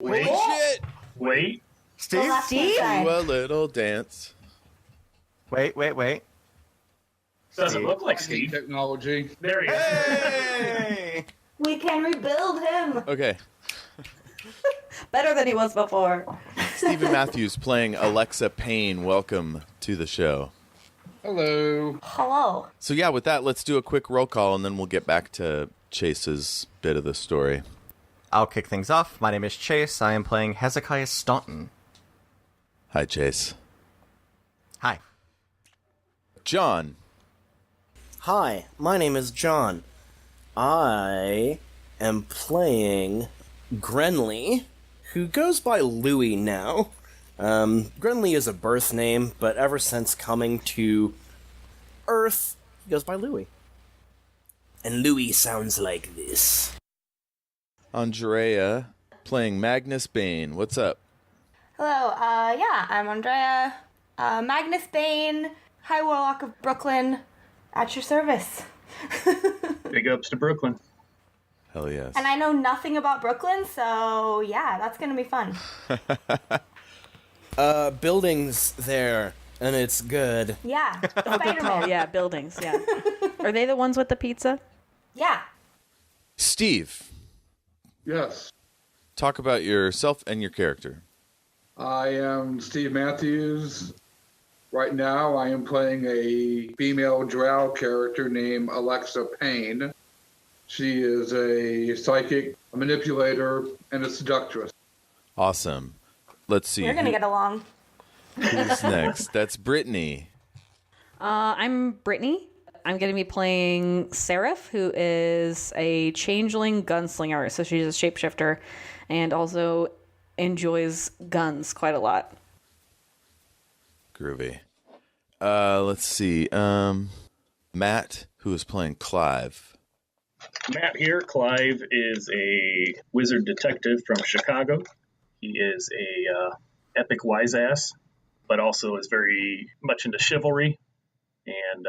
Wait. Shit! Wait. Steve? Steve? Do a little dance. Wait. Doesn't look like Steve Steve. technology. There he is. Hey! We can rebuild him. Okay. Better than he was before. Stephen Matthews playing Alexa Payne. Welcome to the show. Hello. Hello. So yeah, with that, let's do a quick roll call, and then we'll get back to Chase's bit of the story. I'll kick things off. My name is Chase. I am playing Hezekiah Staunton. Hi, Chase. Hi. John. Hi, my name is John. I am playing Grenly, who goes by Louie now. Grenly is a birth name, but ever since coming to Earth, he goes by Louie. And Louie sounds like this. Andrea playing Magnus Bane. What's up? Hello. Yeah, I'm Andrea. Magnus Bane, High Warlock of Brooklyn, at your service. Big ups to Brooklyn. Hell yes. And I know nothing about Brooklyn, so yeah, that's gonna be fun. Buildings there, and it's good. Yeah. Oh, Spider-Man. yeah, buildings, yeah. Are they the ones with the pizza? Yeah. Steve, Yes. talk about yourself and your character. I am Steve Matthews. Right now, I am playing a female drow character named Alexa Payne. She is a psychic, a manipulator, and a seductress. Awesome. Let's see. We're gonna get along. Who's next? That's Brittany. I'm Brittany. I'm going to be playing Seraph, who is a changeling gunslinger. So she's a shapeshifter and also enjoys guns quite a lot. Groovy. Let's see. Matt, who is playing Clive. Matt here. Clive is a wizard detective from Chicago. He is a epic wise ass, but also is very much into chivalry and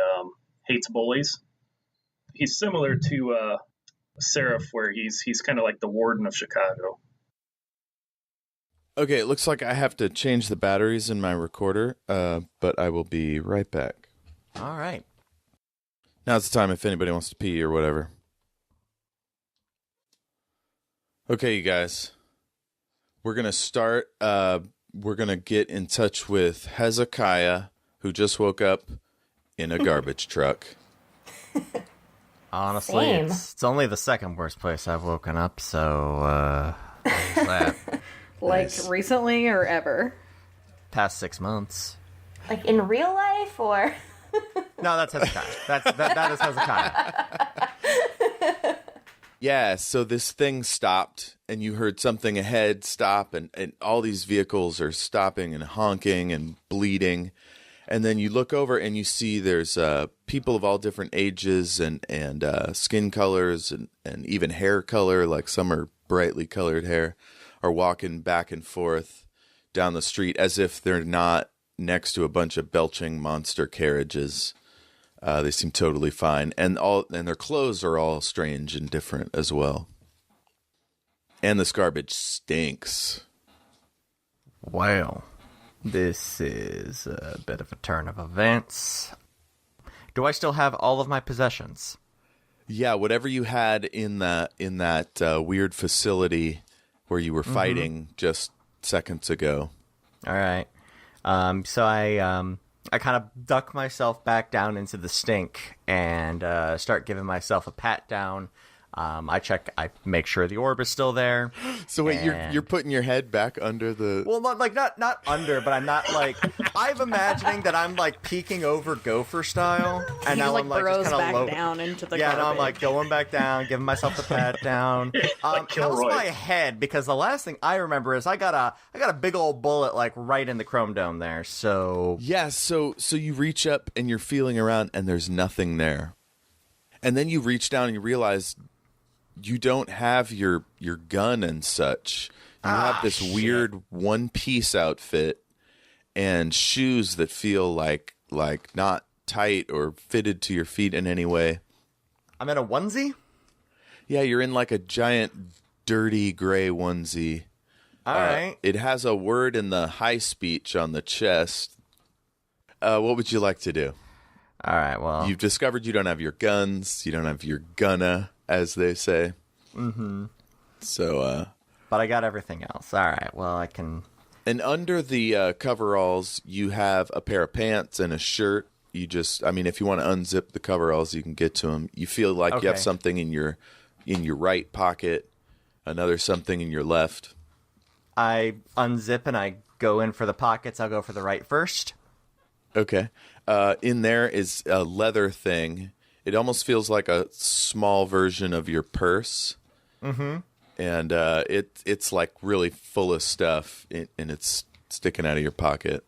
hates bullies. He's similar to Seraph, where he's kind of like the warden of Chicago. Okay, it looks like I have to change the batteries in my recorder, but I will be right back. All right. Now's the time if anybody wants to pee or whatever. Okay, you guys. We're going to start. We're going to get in touch with Hezekiah, who just woke up in a garbage truck. Honestly, Same. it's only the second worst place I've woken up, so, there's that. Like Nice. recently or ever? Past 6 months. Like in real life, or No, that's Hezekiah. That is Hezekiah. Yeah, so this thing stopped, and you heard something ahead stop, and all these vehicles are stopping and honking and bleeding. And then you look over, and you see there's people of all different ages and skin colors and even hair color, like some are brightly colored hair, are walking back and forth down the street as if they're not next to a bunch of belching monster carriages. They seem totally fine, and their clothes are all strange and different as well. And this garbage stinks. Well, this is a bit of a turn of events. Do I still have all of my possessions? Yeah, whatever you had in that weird facility where you were fighting just seconds ago. All right. So I kind of duck myself back down into the stink and start giving myself a pat down. I make sure the orb is still there. So wait, you're putting your head back under the... Well, not under, but I'm not like... I'm imagining that I'm like peeking over gopher style. And He now like I'm like burrows just kind back of down into the Yeah, garbage. no, I'm like going back down, giving myself the pat down. Like How's Kilroy. my head? Because the last thing I remember is I got a big old bullet like right in the chrome dome there. So Yeah, so you reach up and you're feeling around and there's nothing there. And then you reach down and you realize you don't have your gun and such. You have this weird one-piece outfit and shoes that feel like not tight or fitted to your feet in any way. I'm in a onesie. Yeah, you're in like a giant dirty gray onesie. All right. It has a word in the high speech on the chest. What would you like to do? All right, well. You've discovered you don't have your guns. You don't have your gunna, as they say. Mm-hmm. So, But I got everything else. All right, well, I can... And under the coveralls, you have a pair of pants and a shirt. You just, I mean, if you want to unzip the coveralls, you can get to them. You feel like you have something in your right pocket, another something in your left. I unzip and I go in for the pockets. I'll go for the right first. Okay. In there is a leather thing. It almost feels like a small version of your purse. Mm-hmm. And it's like really full of stuff, and it's sticking out of your pocket.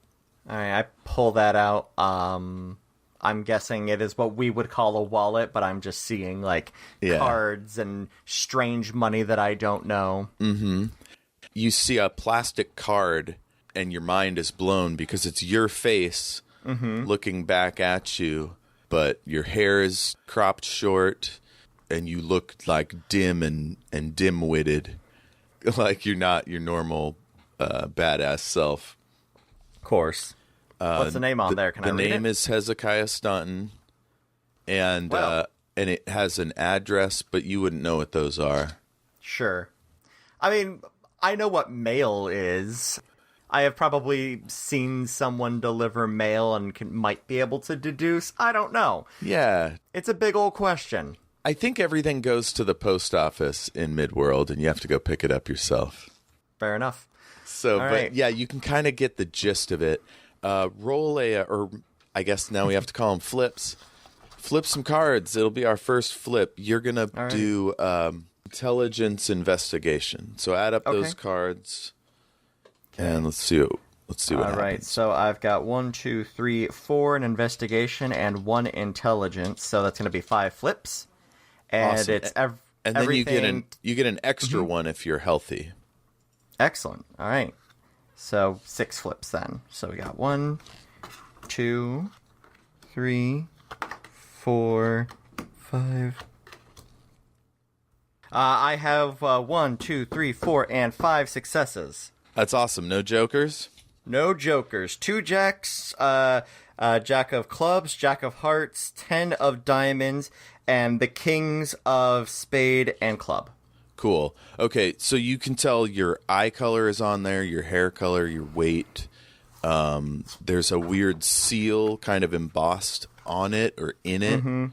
All right, I pull that out. I'm guessing it is what we would call a wallet, but I'm just seeing like cards and strange money that I don't know. Mm-hmm. You see a plastic card, and your mind is blown because it's your face looking back at you, but your hair is cropped short, and you look like dim and dim-witted, like you're not your normal badass self. Of course. What's the name on there? Can I read it? The name is Hezekiah Staunton, and it has an address, but you wouldn't know what those are. Sure. I mean, I know what mail is. I have probably seen someone deliver mail and might be able to deduce. I don't know. Yeah. It's a big old question. I think everything goes to the post office in Midworld, and you have to go pick it up yourself. Fair enough. So, all but right. Yeah, you can kind of get the gist of it. Roll or I guess now we have to call them flips. Flip some cards. It'll be our first flip. You're going to do intelligence investigation. So add up those cards, and let's see what happens. All right, so I've got 1, 2, 3, 4 in investigation and 1 intelligence. So that's going to be 5 flips. And awesome. It's and then everything... you get an extra one if you're healthy. Excellent. All right. So 6 flips then. So we got 1, 2, 3, 4, 5. I have 1, 2, 3, 4, and 5 successes. That's awesome. No jokers? No jokers. 2 jacks, jack of clubs, jack of hearts, 10 of diamonds, and the kings of spade and club. Cool. Okay, so you can tell your eye color is on there, your hair color, your weight. There's a weird seal kind of embossed on it or in it. Mm-hmm.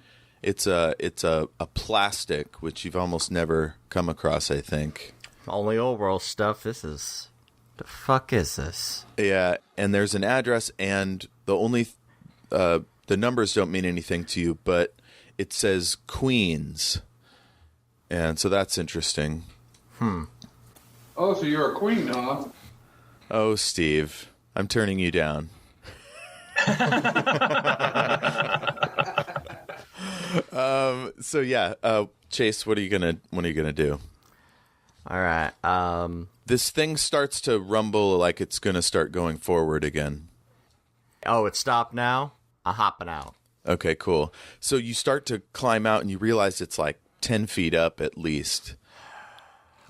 It's a plastic, which you've almost never come across, I think. Only old world stuff. The fuck is this? Yeah, and there's an address, and the numbers don't mean anything to you, but it says Queens. And so that's interesting. Oh, so you're a queen, huh? Oh, Steve, I'm turning you down. So yeah, Chase, what are you gonna do? All right. This thing starts to rumble like it's gonna start going forward again. Oh, it stopped now? I'm hopping out. Okay, cool. So you start to climb out, and you realize it's like 10 feet up at least.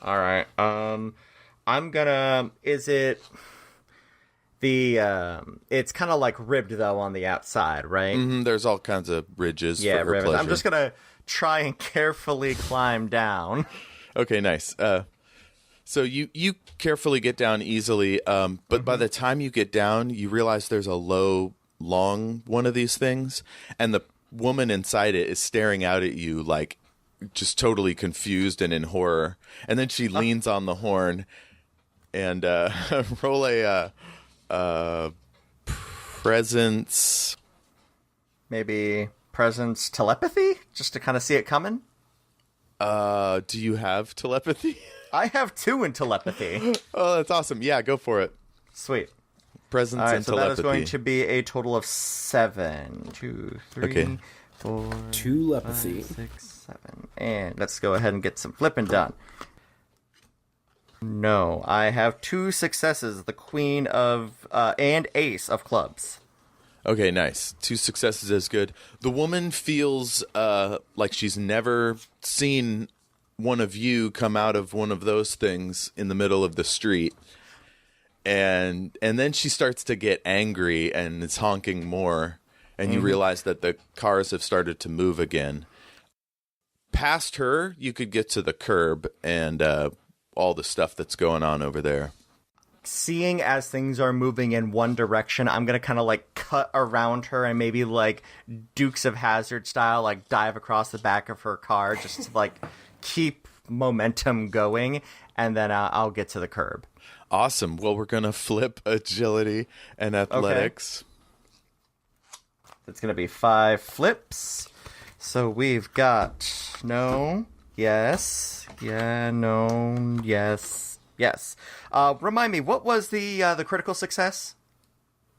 All right. I'm gonna. Is it the? It's kind of like ribbed though on the outside, right? Mm-hmm, there's all kinds of ridges. Yeah, for her ribbed. pleasure. I'm just gonna try and carefully climb down. Okay, nice. So you carefully get down easily, but by the time you get down, you realize there's a long one of these things, and the woman inside it is staring out at you like just totally confused and in horror. And then she leans on the horn and roll a presence. Maybe presence telepathy, just to kind of see it coming. Do you have telepathy? I have 2 in telepathy. Oh, that's awesome. Yeah, go for it. Sweet. Presence All right, and so telepathy. that is going to be a total of 7. 2, 3, Okay. 4, Telepathy. 5, 6, 7. And let's go ahead and get some flipping done. No, I have 2 successes, the queen of, and ace of clubs. Okay, nice. 2 successes is good. The woman feels like she's never seen one of you come out of one of those things in the middle of the street. And then she starts to get angry and is honking more. And you realize that the cars have started to move again. Past her, you could get to the curb and all the stuff that's going on over there. Seeing as things are moving in one direction, I'm going to kind of like cut around her and maybe like Dukes of Hazzard style, like dive across the back of her car just to like keep momentum going. And then I'll get to the curb. Awesome. Well, we're going to flip agility and athletics. Okay. It's going to be 5 flips. So we've got no, yes, yeah, no, yes, yes. Remind me, what was the critical success?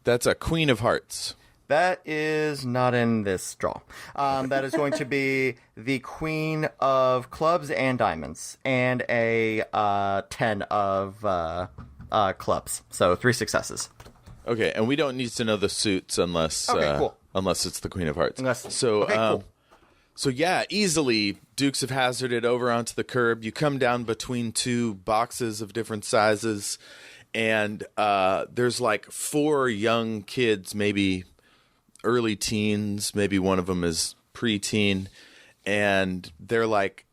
That's a Queen of Hearts. That is not in this draw. That is going to be the Queen of Clubs and Diamonds, and a 10 of clubs. So 3 successes. Okay, and we don't need to know the suits unless cool. Unless it's the Queen of Hearts. Cool. So yeah, easily Dukes have hazarded over onto the curb. You come down between 2 boxes of different sizes, and there's like 4 young kids, maybe early teens, maybe one of them is preteen, and they're like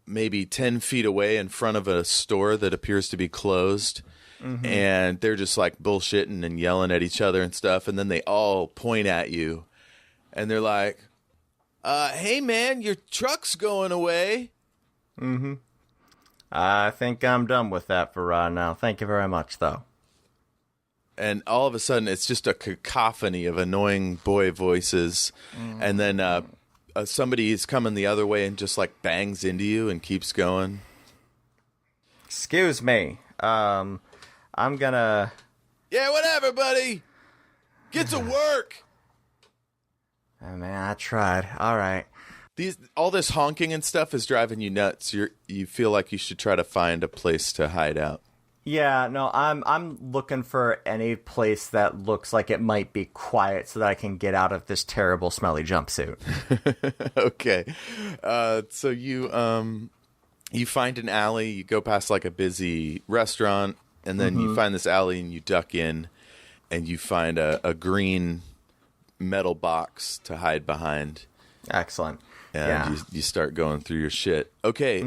maybe 10 feet away in front of a store that appears to be closed. And they're just like bullshitting and yelling at each other and stuff, and then they all point at you, and they're like, hey man, your truck's going away. I think I'm done with that for right now. Thank you very much, though. And all of a sudden, it's just a cacophony of annoying boy voices. And then somebody is coming the other way and just like bangs into you and keeps going. Excuse me. I'm gonna... Yeah, whatever, buddy. Get to work. Oh, man, I tried. All right. All this honking and stuff is driving you nuts. You feel like you should try to find a place to hide out. Yeah, no, I'm looking for any place that looks like it might be quiet so that I can get out of this terrible, smelly jumpsuit. Okay. So you find an alley, you go past like a busy restaurant, and then you find this alley and you duck in, and you find a green metal box to hide behind. Excellent. And you start going through your shit. Okay,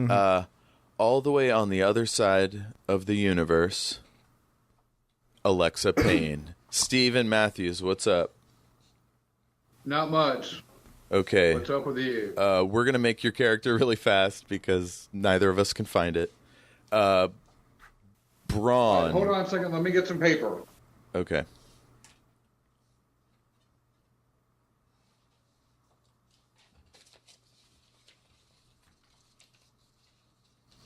all the way on the other side of the universe, Alexa Payne. Steven Matthews, what's up? Not much. Okay. What's up with you? We're going to make your character really fast because neither of us can find it. Braun. Hold on a second. Let me get some paper. Okay.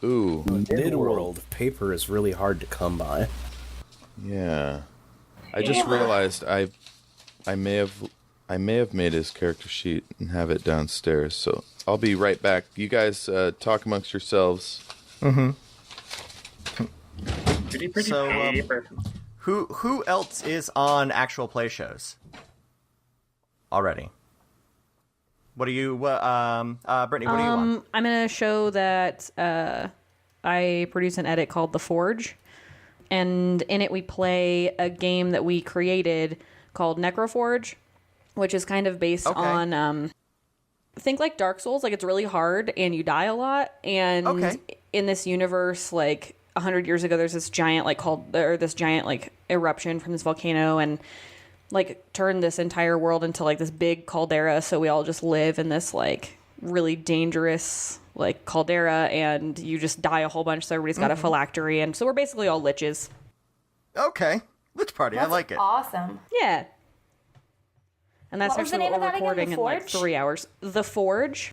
Ooh. Midworld, paper is really hard to come by. Yeah. I just realized I may have made his character sheet and have it downstairs, so I'll be right back. You guys talk amongst yourselves. Pretty So, paper. who else is on actual play shows already? What do you, Brittany, what do you want? I'm in a show that I produce and edit called The Forge. And in it we play a game that we created called Necroforge, which is kind of based on, think like Dark Souls. Like, it's really hard and you die a lot. And in this universe, like 100 years ago, there's this giant eruption from this volcano and like turned this entire world into like this big caldera. So we all just live in this like really dangerous like caldera, and you just die a whole bunch. So everybody's got a phylactery, and so we're basically all liches. Okay. Lich Party, I like it. Awesome. Yeah. And that's What was the actually name what of we're that again? recording The in like Forge? 3 hours. The Forge.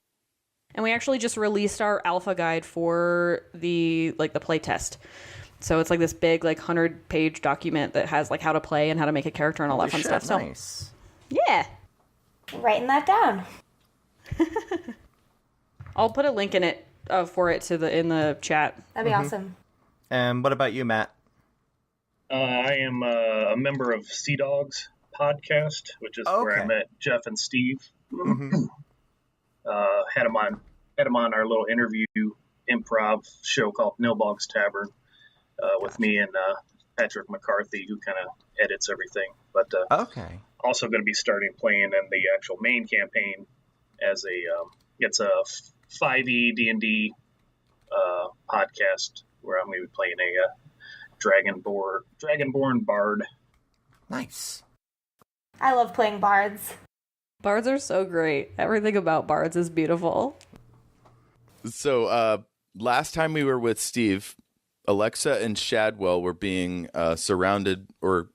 And we actually just released our alpha guide for the play test. So it's like this big 100-page document that has like how to play and how to make a character and all that fun stuff. So Nice. yeah. Writing that down. I'll put a link in it for it in the chat. That'd be awesome. And what about you, Matt? I am a member of Sea Dogs podcast, which is where I met Jeff and Steve. Had them on had him on our little interview improv show called Nilbog's Tavern with me and Patrick McCarthy, who kind of edits everything. But Okay. also going to be starting playing in the actual main campaign as it's a 5e D&D podcast where I'm going to be playing a Dragonborn Bard. Nice. I love playing bards. Bards are so great. Everything about bards is beautiful. So last time we were with Steve, Alexa and Shadwell were being surrounded or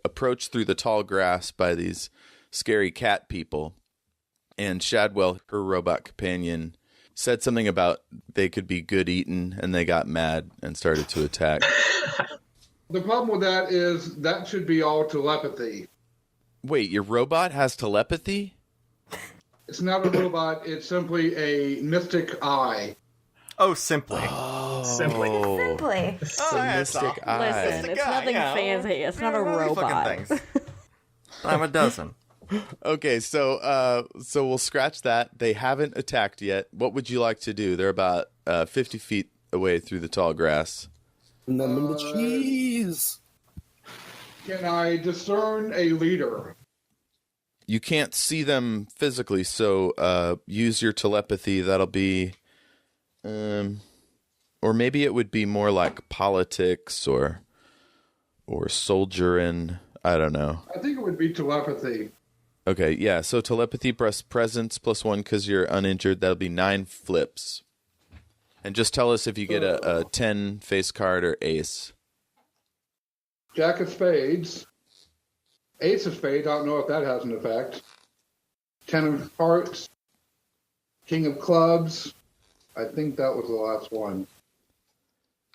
approached through the tall grass by these scary cat people. And Shadwell, her robot companion, said something about they could be good eaten, and they got mad and started to attack. The problem with that is that should be all telepathy. Wait, your robot has telepathy? It's not a robot. It's simply a mystic eye. Oh, simply. Simply. Simply. Mystic eye. Listen, it's nothing fancy. It's not a robot. I'm a dozen. Okay, so we'll scratch that. They haven't attacked yet. What would you like to do? They're about 50 feet away through the tall grass. Number the cheese. Can I discern a leader? You can't see them physically, so use your telepathy. That'll be, or maybe it would be more like politics or soldiering. I don't know. I think it would be telepathy. Okay, yeah. So telepathy plus presence +1 because you're uninjured. That'll be 9 flips. And just tell us if you get a 10 face card or ace. Jack of spades. Ace of spades, I don't know if that has an effect. 10 of hearts. King of clubs. I think that was the last one.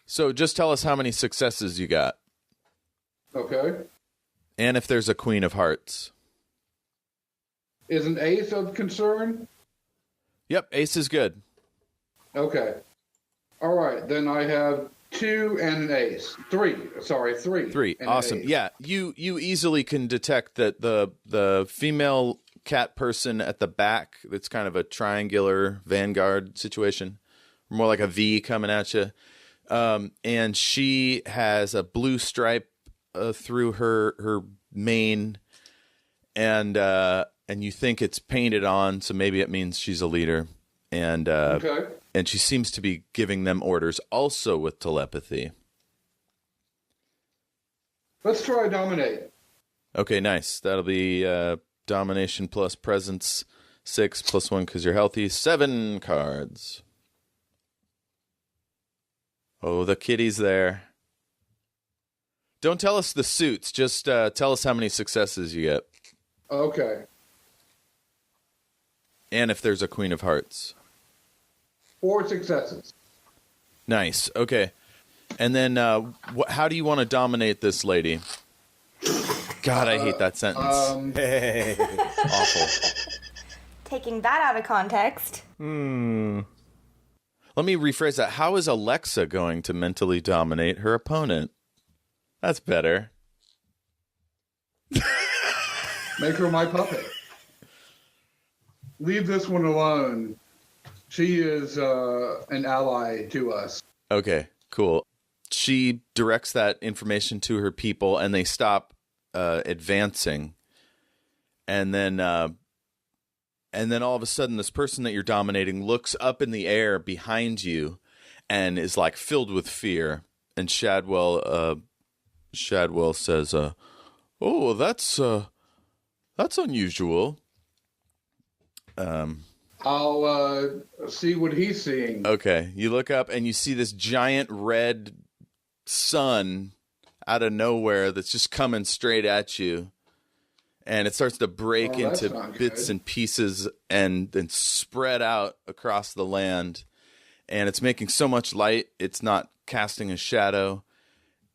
So just tell us how many successes you got. Okay. And if there's a queen of hearts. Is an ace of concern? Yep, ace is good. Okay. All right, then I have 2 and an ace. 3. Sorry, 3. 3. and an Awesome. ace. Yeah, you easily can detect that the female cat person at the back, that's kind of a triangular vanguard situation, more like a V coming at you. And she has a blue stripe through her mane, and you think it's painted on, so maybe it means she's a leader. And Okay. and she seems to be giving them orders also with telepathy. Let's try dominate. Okay, nice. That'll be domination plus presence 6 +1 because you're healthy. 7 cards. Oh, the kitty's there. Don't tell us the suits. Just tell us how many successes you get. Okay. And if there's a queen of hearts. 4 successes. Nice. Okay. And then how do you want to dominate this lady? God, I hate that sentence. Awful. Taking that out of context. Let me rephrase that. How is Alexa going to mentally dominate her opponent? That's better. Make her my puppet. Leave this one alone. She is an ally to us. Okay, cool. She directs that information to her people, and they stop advancing. And then all of a sudden, this person that you're dominating looks up in the air behind you, and is like filled with fear. And Shadwell says, "Oh, that's unusual." I'll see what he's seeing. Okay, you look up and you see this giant red sun out of nowhere that's just coming straight at you, and it starts to break that's into not bits good. and pieces and then spread out across the land, and it's making so much light it's not casting a shadow,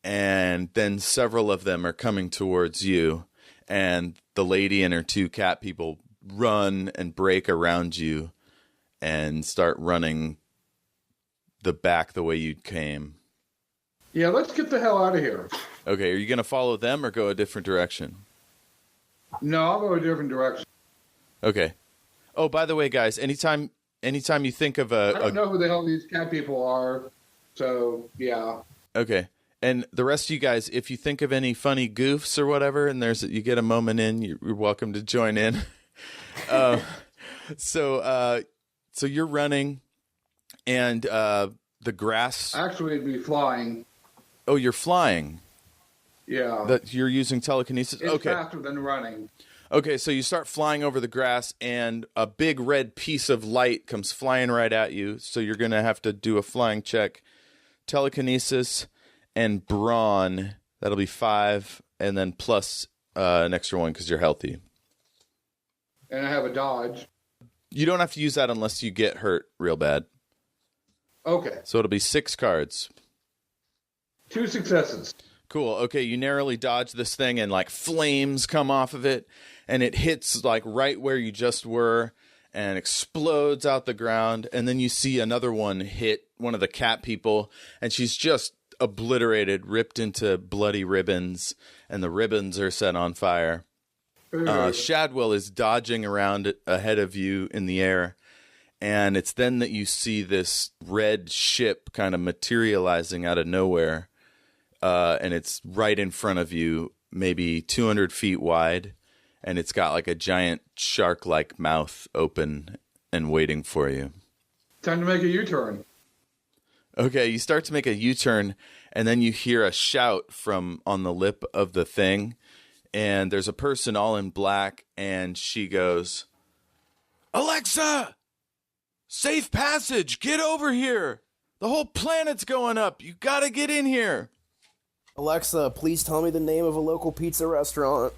and then several of them are coming towards you, and the lady and her 2 cat people run and break around you and start running the way you came. Yeah, let's get the hell out of here. Okay, are you going to follow them or go a different direction? No, I'll go a different direction. Okay. Oh, by the way, guys, anytime anytime you think of I don't know who the hell these cat people are, so yeah. Okay. And the rest of you guys, if you think of any funny goofs or whatever, and you get a moment in, you're welcome to join in. So you're running, and the grass. Actually, it'd be flying. Oh, you're flying. Yeah. That you're using telekinesis. It's okay. faster than running. Okay, so you start flying over the grass, and a big red piece of light comes flying right at you. So you're gonna have to do a flying check, telekinesis. And brawn, that'll be 5, and then plus an extra 1 because you're healthy. And I have a dodge. You don't have to use that unless you get hurt real bad. Okay. So it'll be 6 cards. 2 successes. Cool. Okay, you narrowly dodge this thing, and like flames come off of it, and it hits like right where you just were, and explodes out the ground. And then you see another one hit one of the cat people, and she's just obliterated, ripped into bloody ribbons, and the ribbons are set on fire. Shadwell is dodging around ahead of you in the air, and it's then that you see this red ship kind of materializing out of nowhere, and it's right in front of you, maybe 200 feet wide, and it's got like a giant shark-like mouth open and waiting for you. Time to make a U-turn. Okay, you start to make a U-turn, and then you hear a shout from on the lip of the thing, and there's a person all in black, and she goes, "Alexa! Safe passage! Get over here! The whole planet's going up! You gotta get in here!" Alexa, please tell me the name of a local pizza restaurant.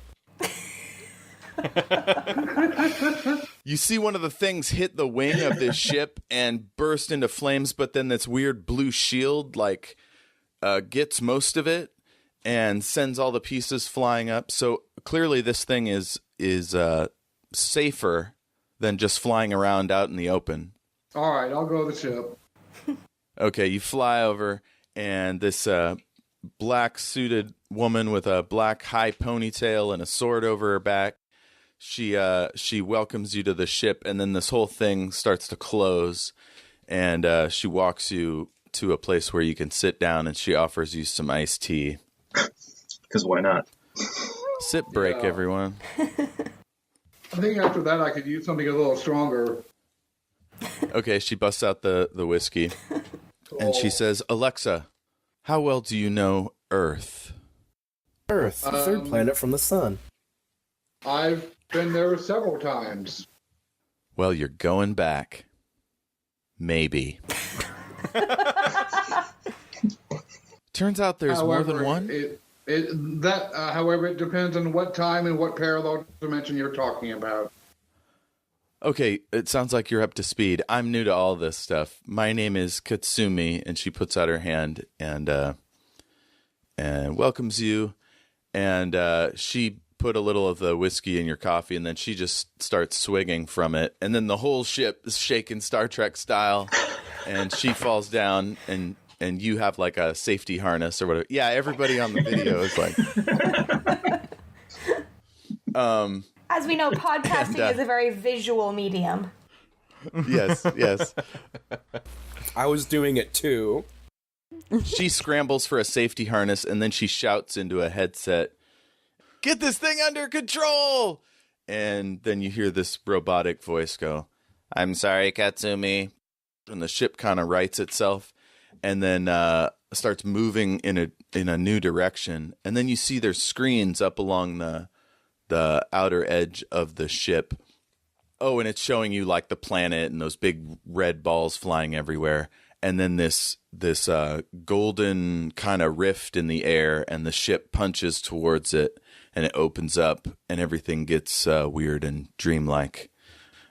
You see one of the things hit the wing of this ship and burst into flames, but then this weird blue shield gets most of it and sends all the pieces flying up. So clearly this thing is safer than just flying around out in the open. All right, I'll go to the ship. Okay, you fly over, and this black-suited woman with a black high ponytail and a sword over her back, she welcomes you to the ship, and then this whole thing starts to close, and she walks you to a place where you can sit down, and she offers you some iced tea. Because why not? Sip break, everyone. I think after that I could use something a little stronger. Okay, she busts out the whiskey, and she says, "Alexa, how well do you know Earth?" Earth, the third planet from the sun. I've been there several times. Well, you're going back. Maybe. Turns out there's more than one. However, it depends on what time and what parallel dimension you're talking about. Okay, it sounds like you're up to speed. I'm new to all this stuff. My name is Katsumi, and she puts out her hand and welcomes you. And she put a little of the whiskey in your coffee, and then she just starts swigging from it. And then the whole ship is shaking Star Trek style, and she falls down, and you have like a safety harness or whatever. Yeah, everybody on the video is like... As we know, podcasting is a very visual medium. Yes. I was doing it too. She scrambles for a safety harness, and then she shouts into a headset, "Get this thing under control!" And then you hear this robotic voice go, "I'm sorry, Katsumi." And the ship kind of rights itself, and then starts moving in a new direction. And then you see there's screens up along the outer edge of the ship. Oh, and it's showing you like the planet and those big red balls flying everywhere. And then this golden kind of rift in the air, and the ship punches towards it, and it opens up, and everything gets weird and dreamlike.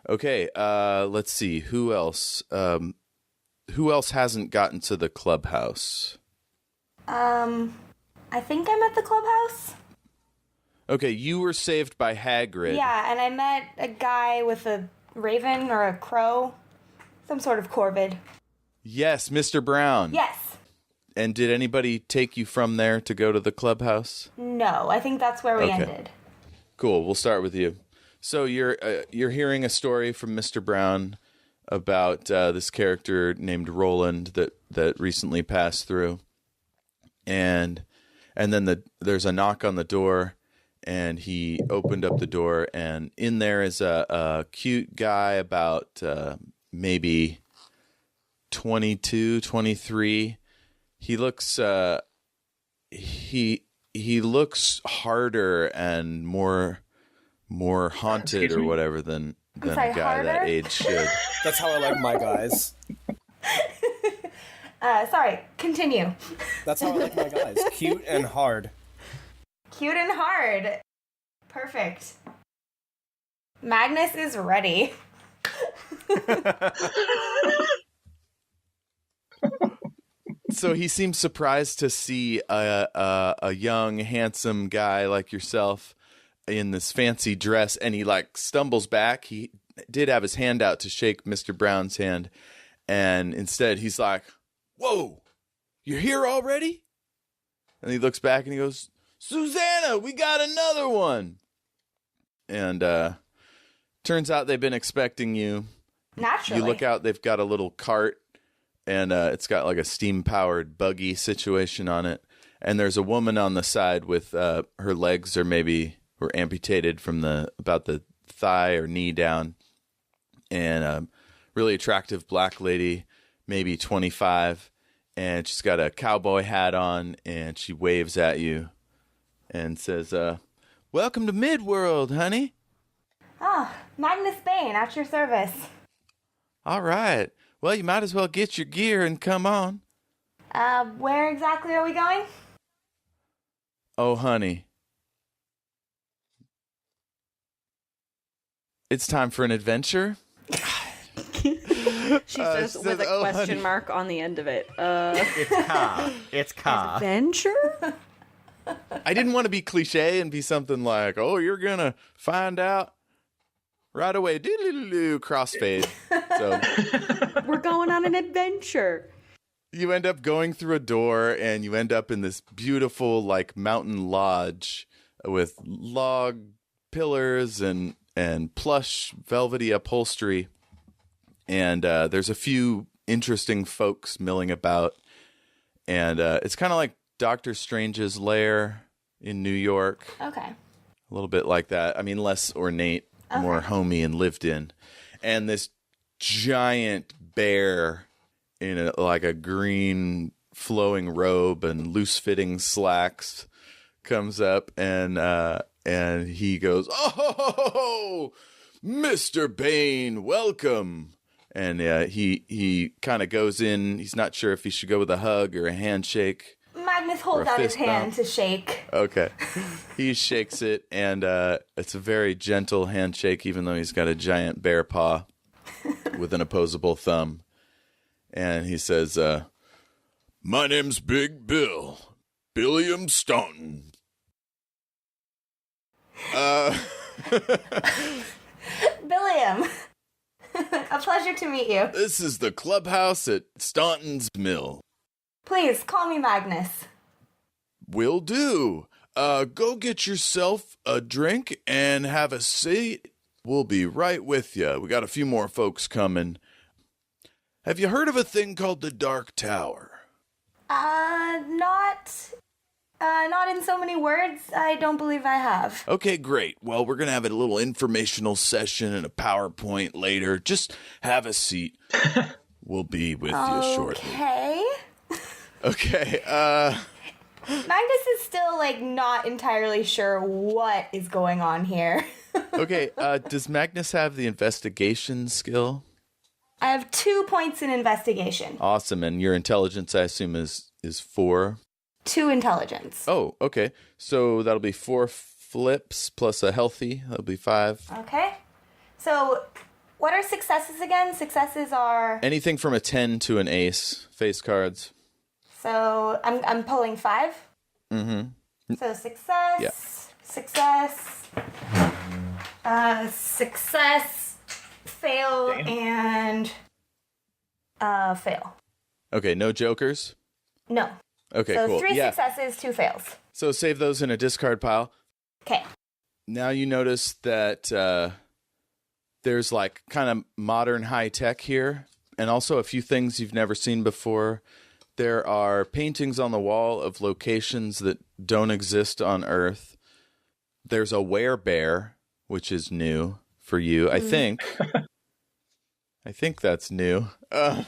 Okay, let's see. Who else? Who else hasn't gotten to the clubhouse? I think I'm at the clubhouse. Okay, you were saved by Hagrid. Yeah, and I met a guy with a raven or a crow. Some sort of corvid. Yes, Mr. Brown. Yes. And did anybody take you from there to go to the clubhouse? No, I think that's where we ended. Cool, we'll start with you. So you're hearing a story from Mr. Brown about this character named Roland that recently passed through, and then there's a knock on the door, and he opened up the door, and in there is a cute guy about maybe 22, 23. He looks he looks harder and more haunted or whatever than a guy harder? that age should. That's how I like my guys. Sorry, continue. That's how I like my guys. Cute and hard. Cute and hard. Perfect. Magnus is ready. So he seems surprised to see a young, handsome guy like yourself in this fancy dress, and he like stumbles back. He did have his hand out to shake Mr. Brown's hand, and instead he's like, "Whoa, you're here already?" And he looks back and he goes, "Susanna, we got another one." And turns out they've been expecting you. Naturally. You look out, they've got a little cart, and it's got like a steam-powered buggy situation on it. And there's a woman on the side with her legs were amputated from about the thigh or knee down. And a really attractive black lady, maybe 25. And she's got a cowboy hat on, and she waves at you and says, "Welcome to Midworld, honey." Oh, Magnus Bane, at your service. All right. Well, you might as well get your gear and come on. Where exactly are we going? Oh, honey. It's time for an adventure. She says with a question honey. mark on the end of it. It's Ka. It's Ka. Adventure? I didn't want to be cliche and be something like, "Oh, you're going to find out right away." Doodle-doo-doo, crossfade. So We're going on an adventure. you end up going through a door, and you end up in this beautiful, like, mountain lodge with log pillars and plush velvety upholstery. And there's a few interesting folks milling about. And it's kind of like Doctor Strange's lair in New York. Okay. A little bit like that. I mean, less ornate, more homey and lived in. And this giant bear in like a green flowing robe and loose fitting slacks comes up, and he goes, "Oh, Mr. Bane, welcome." And he kind of goes in. He's not sure if he should go with a hug or a handshake. Magnus holds Or a out his fist hand bump. to shake. Okay. He shakes it, and it's a very gentle handshake, even though he's got a giant bear paw with an opposable thumb. And he says, "My name's Big Bill. Billiam Staunton." Billiam, a pleasure to meet you. This is the clubhouse at Staunton's Mill. Please, call me Magnus. Will do. Go get yourself a drink and have a seat. We'll be right with you. We got a few more folks coming. Have you heard of a thing called the Dark Tower? Not in so many words. I don't believe I have. Okay, great. Well, we're going to have a little informational session and a PowerPoint later. Just have a seat. We'll be with you shortly. Okay. Okay, Magnus is still, not entirely sure what is going on here. okay, does Magnus have the investigation skill? I have 2 points in investigation. Awesome, and your intelligence, I assume, is 4? 2 intelligence. Oh, okay. So that'll be 4 flips plus a healthy. That'll be 5. Okay. So, what are successes again? Successes are... Anything from a 10 to an ace, face cards. So, I'm pulling 5? Mm-hmm. So, success, Yeah. success, success, fail, and fail. Okay, no jokers? No. Okay, So cool. 3 Yeah. successes, 2 fails. So save those in a discard pile. Okay. Now you notice that There's like kind of modern high tech here, and also a few things you've never seen before. There are paintings on the wall of locations that don't exist on Earth. There's a werebear, which is new for you, I think. I think that's new. I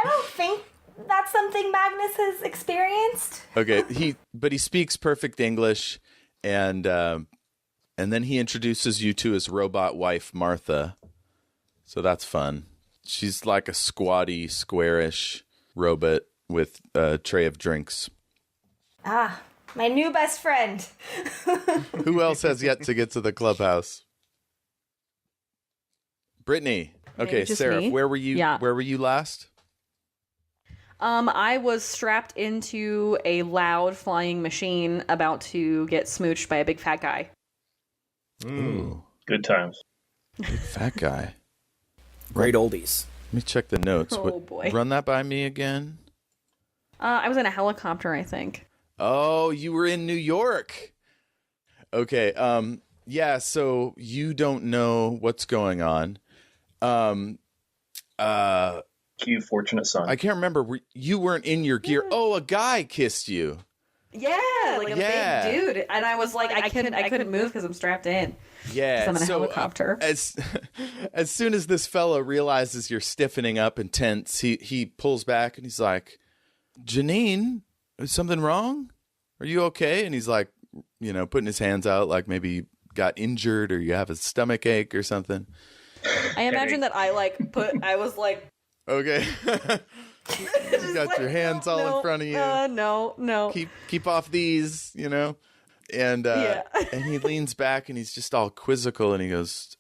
don't think that's something Magnus has experienced. Okay, he speaks perfect English, and then he introduces you to his robot wife, Martha. So that's fun. She's like a squatty, squarish robot with a tray of drinks. Ah, my new best friend. Who else has yet to get to the clubhouse? Brittany. Okay, Just Sarah, me? where were you? Yeah. Where were you last? I was strapped into a loud flying machine about to get smooched by a big fat guy. Ooh, Good times. big fat guy. Great oldies. Let me check the notes. Oh, boy. Run that by me again. I was in a helicopter, I think. Oh, you were in New York. Okay. Yeah. So you don't know what's going on. Cue Fortunate Son. I can't remember. You weren't in your gear. Oh, a guy kissed you. Yeah, like a Yeah. big dude, and I was like, I couldn't move because I'm strapped in. Yeah. 'Cause I'm in a so, helicopter. As soon as this fellow realizes you're stiffening up and tense, he pulls back and he's like, "Janine, is something wrong? Are you okay?" And he's like, putting his hands out like maybe you got injured or you have a stomach ache or something. I imagine that I was like, Okay. You got your hands all in front of you. No. Keep off these, And Yeah. and he leans back and he's just all quizzical and he goes,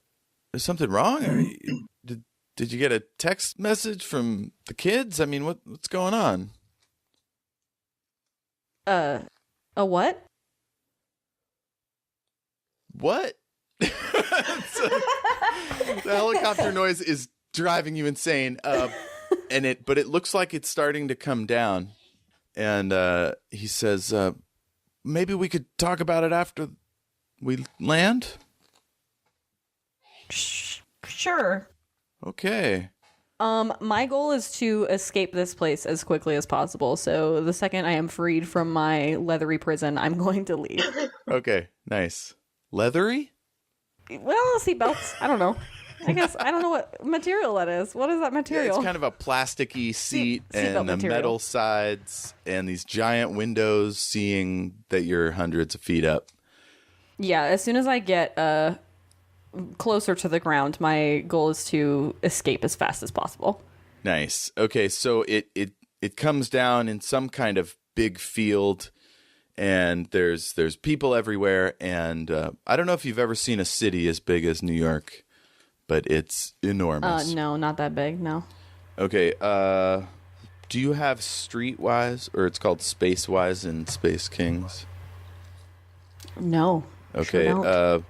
"Is something wrong? Did you get a text message from the kids? I mean, what's going on?" A what? What? So, the helicopter noise is driving you insane. But it looks like it's starting to come down. And he says, "Maybe we could talk about it after we land?" Sure. Okay. My goal is to escape this place as quickly as possible. So the second I am freed from my leathery prison, I'm going to leave. Okay, nice. Leathery? Well, seatbelts. I don't know. I guess I don't know what material that is. What is that Yeah, material? it's kind of a plasticky seat seatbelt and the material. metal sides and these giant windows seeing that you're hundreds of feet up. Yeah, as soon as I get closer to the ground, my goal is to escape as fast as possible. Nice. Okay, so it comes down in some kind of big field, and there's people everywhere, and I don't know if you've ever seen a city as big as New York, but it's enormous. No, not that big, no. Okay, do you have Streetwise, or it's called Spacewise in Space Kings? No. Okay, Sure don't.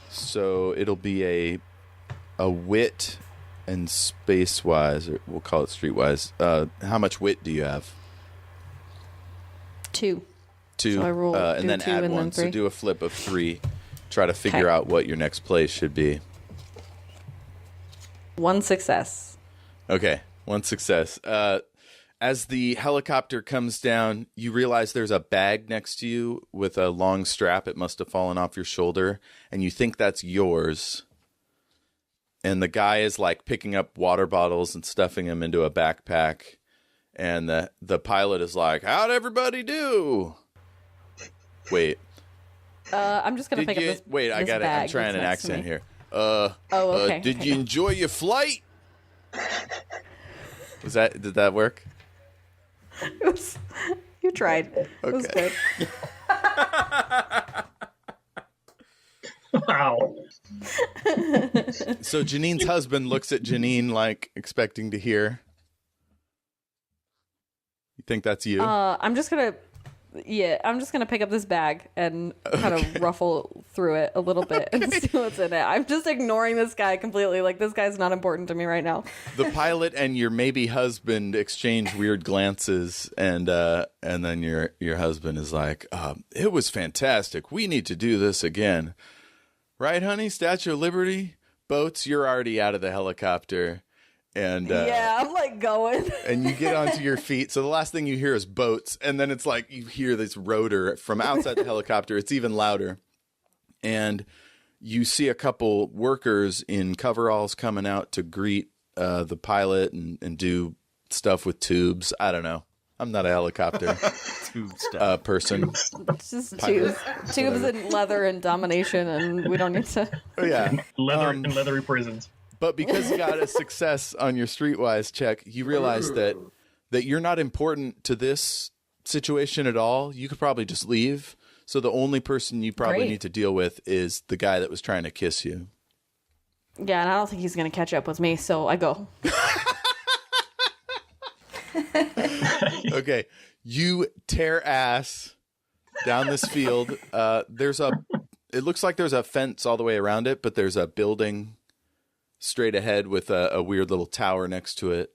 so it'll be a wit and Spacewise, or we'll call it Streetwise. How much wit do you have? 2. Two, So I roll- and do then 2 add and then 1. So 3. do a flip of 3. Try to figure Okay. out what your next play should be. 1 success. Okay, 1 success. As the helicopter comes down, you realize there's a bag next to you with a long strap. It must have fallen off your shoulder, and you think that's yours. And the guy is like picking up water bottles and stuffing them into a backpack. And the pilot is like, "How'd everybody do?" Wait. I'm just gonna pick up this. Wait, I this got it. I'm bag trying that's an next to accent me. here. okay. Did okay. you enjoy your flight? Did that work? You tried. It was Okay. good. Wow. So Janine's husband looks at Janine like expecting to hear. You think that's you? I'm just gonna pick up this bag and kind of ruffle through it a little bit and see what's in it. I'm just ignoring this guy completely. Like, this guy's not important to me right now. The pilot and your maybe husband exchange weird glances, and then your husband is like, "It was fantastic. We need to do this again." Right, honey? Statue of Liberty, boats. You're already out of the helicopter. And yeah, I'm like going. and you get onto your feet. So the last thing you hear is boats. And then it's like you hear this rotor from outside the helicopter. It's even louder. And you see a couple workers in coveralls coming out to greet the pilot and do stuff with tubes. I don't know. I'm not a helicopter person. It's just tubes and leather and domination, and we don't need to. Oh, yeah. Leather and leathery prisons. But because you got a success on your Streetwise check, you realize that you're not important to this situation at all. You could probably just leave. So the only person you probably need to deal with is the guy that was trying to kiss you. Yeah, and I don't think he's going to catch up with me, so I go. Okay, you tear ass down this field. It looks like there's a fence all the way around it, but there's a building straight ahead with a weird little tower next to it.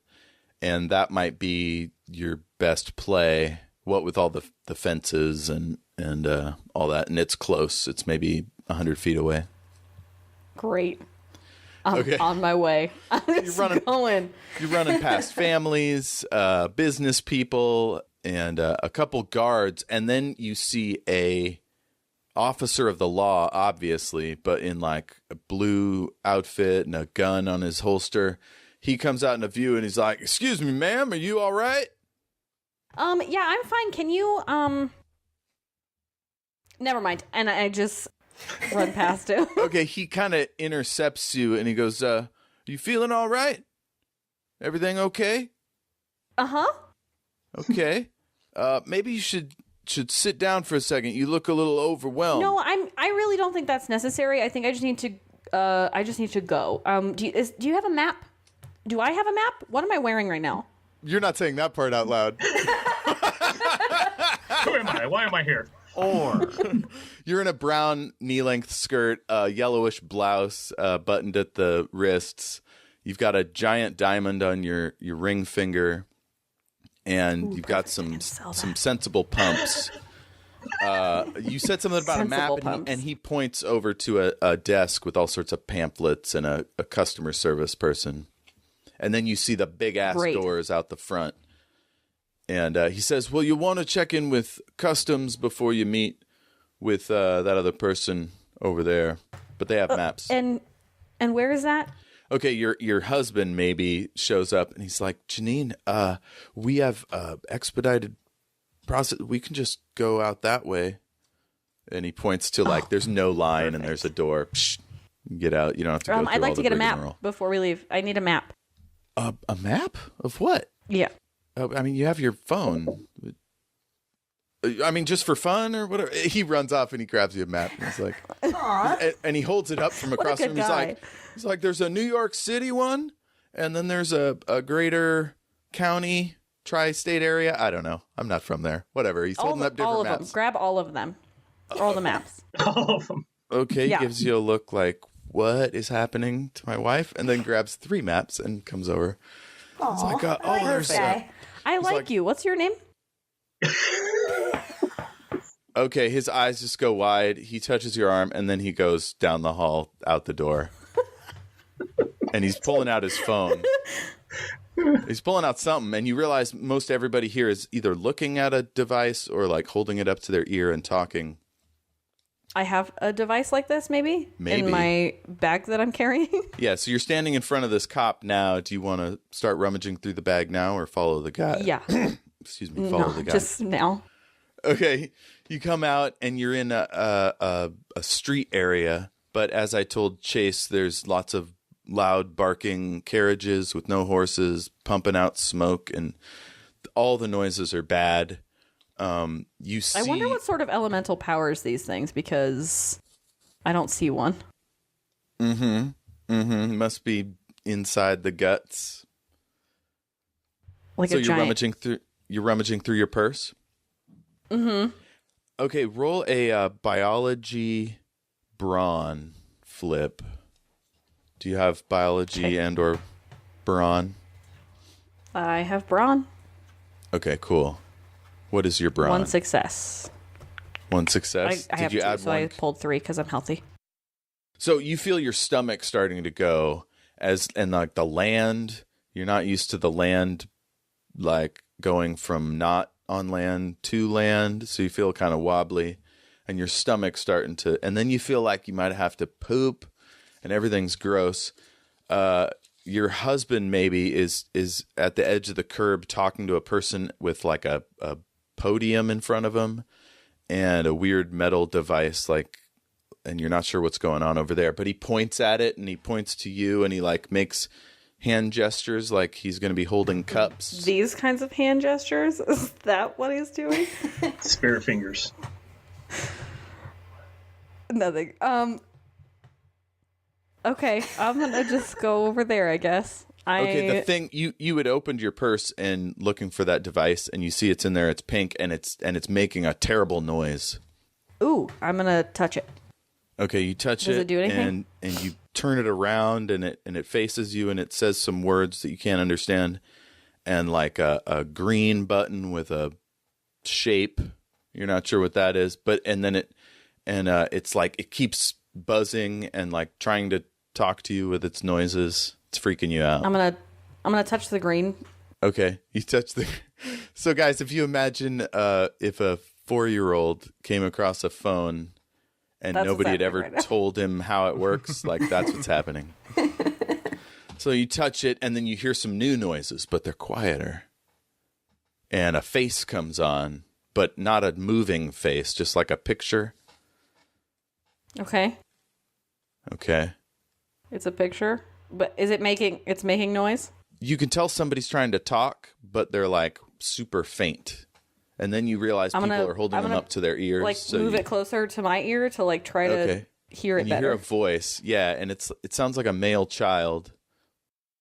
And that might be your best play, what with all the fences and all that. And it's close. It's maybe 100 feet away. Great. I'm on my way. I'm just going. You're running past families, business people, and a couple guards. And then you see a officer of the law, obviously, but in like a blue outfit and a gun on his holster. He comes out in a view and he's like, "Excuse me, ma'am, are you all right?" Yeah, I'm fine. Can you, never mind. And I just run past him. Okay, he kind of intercepts you and he goes, "You feeling all right? Everything okay?" Uh-huh. Okay. Maybe you should sit down for a second. You look a little overwhelmed. No, I really don't think that's necessary. I think I just need to go. Do you have a map? Do I have a map? What am I wearing right now? You're not saying that part out loud. Who am I? Why am I here? You're in a brown knee-length skirt, yellowish blouse, buttoned at the wrists. You've got a giant diamond on your ring finger, and you've got some sensible pumps. You said something about Sensible a map, pumps. and he points over to a desk with all sorts of pamphlets and a customer service person. And then you see the big-ass doors out the front. And he says, "Well, you want to check in with customs before you meet with that other person over there." But they have maps. And where is that? Okay, your husband maybe shows up, and he's like, "Janine, we have expedited process. We can just go out that way." And he points to there's no line, and there's a door. Psh, get out. You don't have to go through I'd like all to the get a map rigmarole. before we leave. I need a map. A map of what? Yeah. I mean, you have your phone. I mean, just for fun or whatever. He runs off and he grabs you a map. And he's like, and he holds it up from across the good room. guy. He's like, there's a New York City one, and then there's a greater county, tri-state area. I don't know. I'm not from there. Whatever. He's holding up different all of maps. them. Grab all of them. All the maps. All of them. Okay, Yeah. he gives you a look like, what is happening to my wife? And then grabs 3 maps and comes over. It's like, there's I like you. What's your name? Okay, his eyes just go wide. He touches your arm, and then he goes down the hall, out the door. And he's pulling out his phone. He's pulling out something, and you realize most everybody here is either looking at a device or holding it up to their ear and talking. I have a device like this, maybe? Maybe. In my bag that I'm carrying? Yeah, so you're standing in front of this cop now. Do you want to start rummaging through the bag now or follow the guy? Yeah. Excuse me, follow the guy. Just now. Okay, you come out and you're in a street area, but as I told Chase, there's lots of loud barking carriages with no horses, pumping out smoke, and all the noises are bad. You see. I wonder what sort of elemental powers these things, because I don't see one. Must be inside the guts. Like so a giant. You're rummaging through your purse? Mm-hmm. Okay, roll a biology brawn flip. Do you have biology and or brawn? I have brawn. Okay, cool. What is your brawn? 1 success. One success? I have Did you 2, add so one? I pulled 3 because I'm healthy. So you feel your stomach starting to go and like the land, you're not used to the land, like going from not on land to land. So you feel kind of wobbly and your stomach's starting to, and then you feel like you might have to poop and everything's gross. Your husband maybe is at the edge of the curb talking to a person with like a podium in front of him and a weird metal device, like, and you're not sure what's going on over there, but he points at it and he points to you and he like makes hand gestures like he's going to be holding cups. These kinds of hand gestures? Is that what he's doing? Spare fingers. Nothing. Okay, I'm gonna just go over there, I guess. Okay, the thing you had opened your purse and looking for that device, and you see it's in there. It's pink, and it's making a terrible noise. Ooh, I'm gonna touch it. Okay, you touch Does it do anything? and you turn it around, and it faces you, and it says some words that you can't understand, and like a green button with a shape. You're not sure what that is, but it's like it keeps buzzing and like trying to talk to you with its noises. It's freaking you out. I'm gonna touch the green. Okay, you touch the. So guys, if you imagine if a 4-year-old came across a phone and nobody had ever told him how it works, like that's what's happening. So you touch it and then you hear some new noises, but they're quieter. And a face comes on, but not a moving face, just like a picture. Okay. Okay. It's a picture, but it's making noise? You can tell somebody's trying to talk, but they're like super faint. And then you realize people are holding them up to their ears. Like move it closer to my ear to like try to hear it and better. You hear a voice. Yeah, and it sounds like a male child.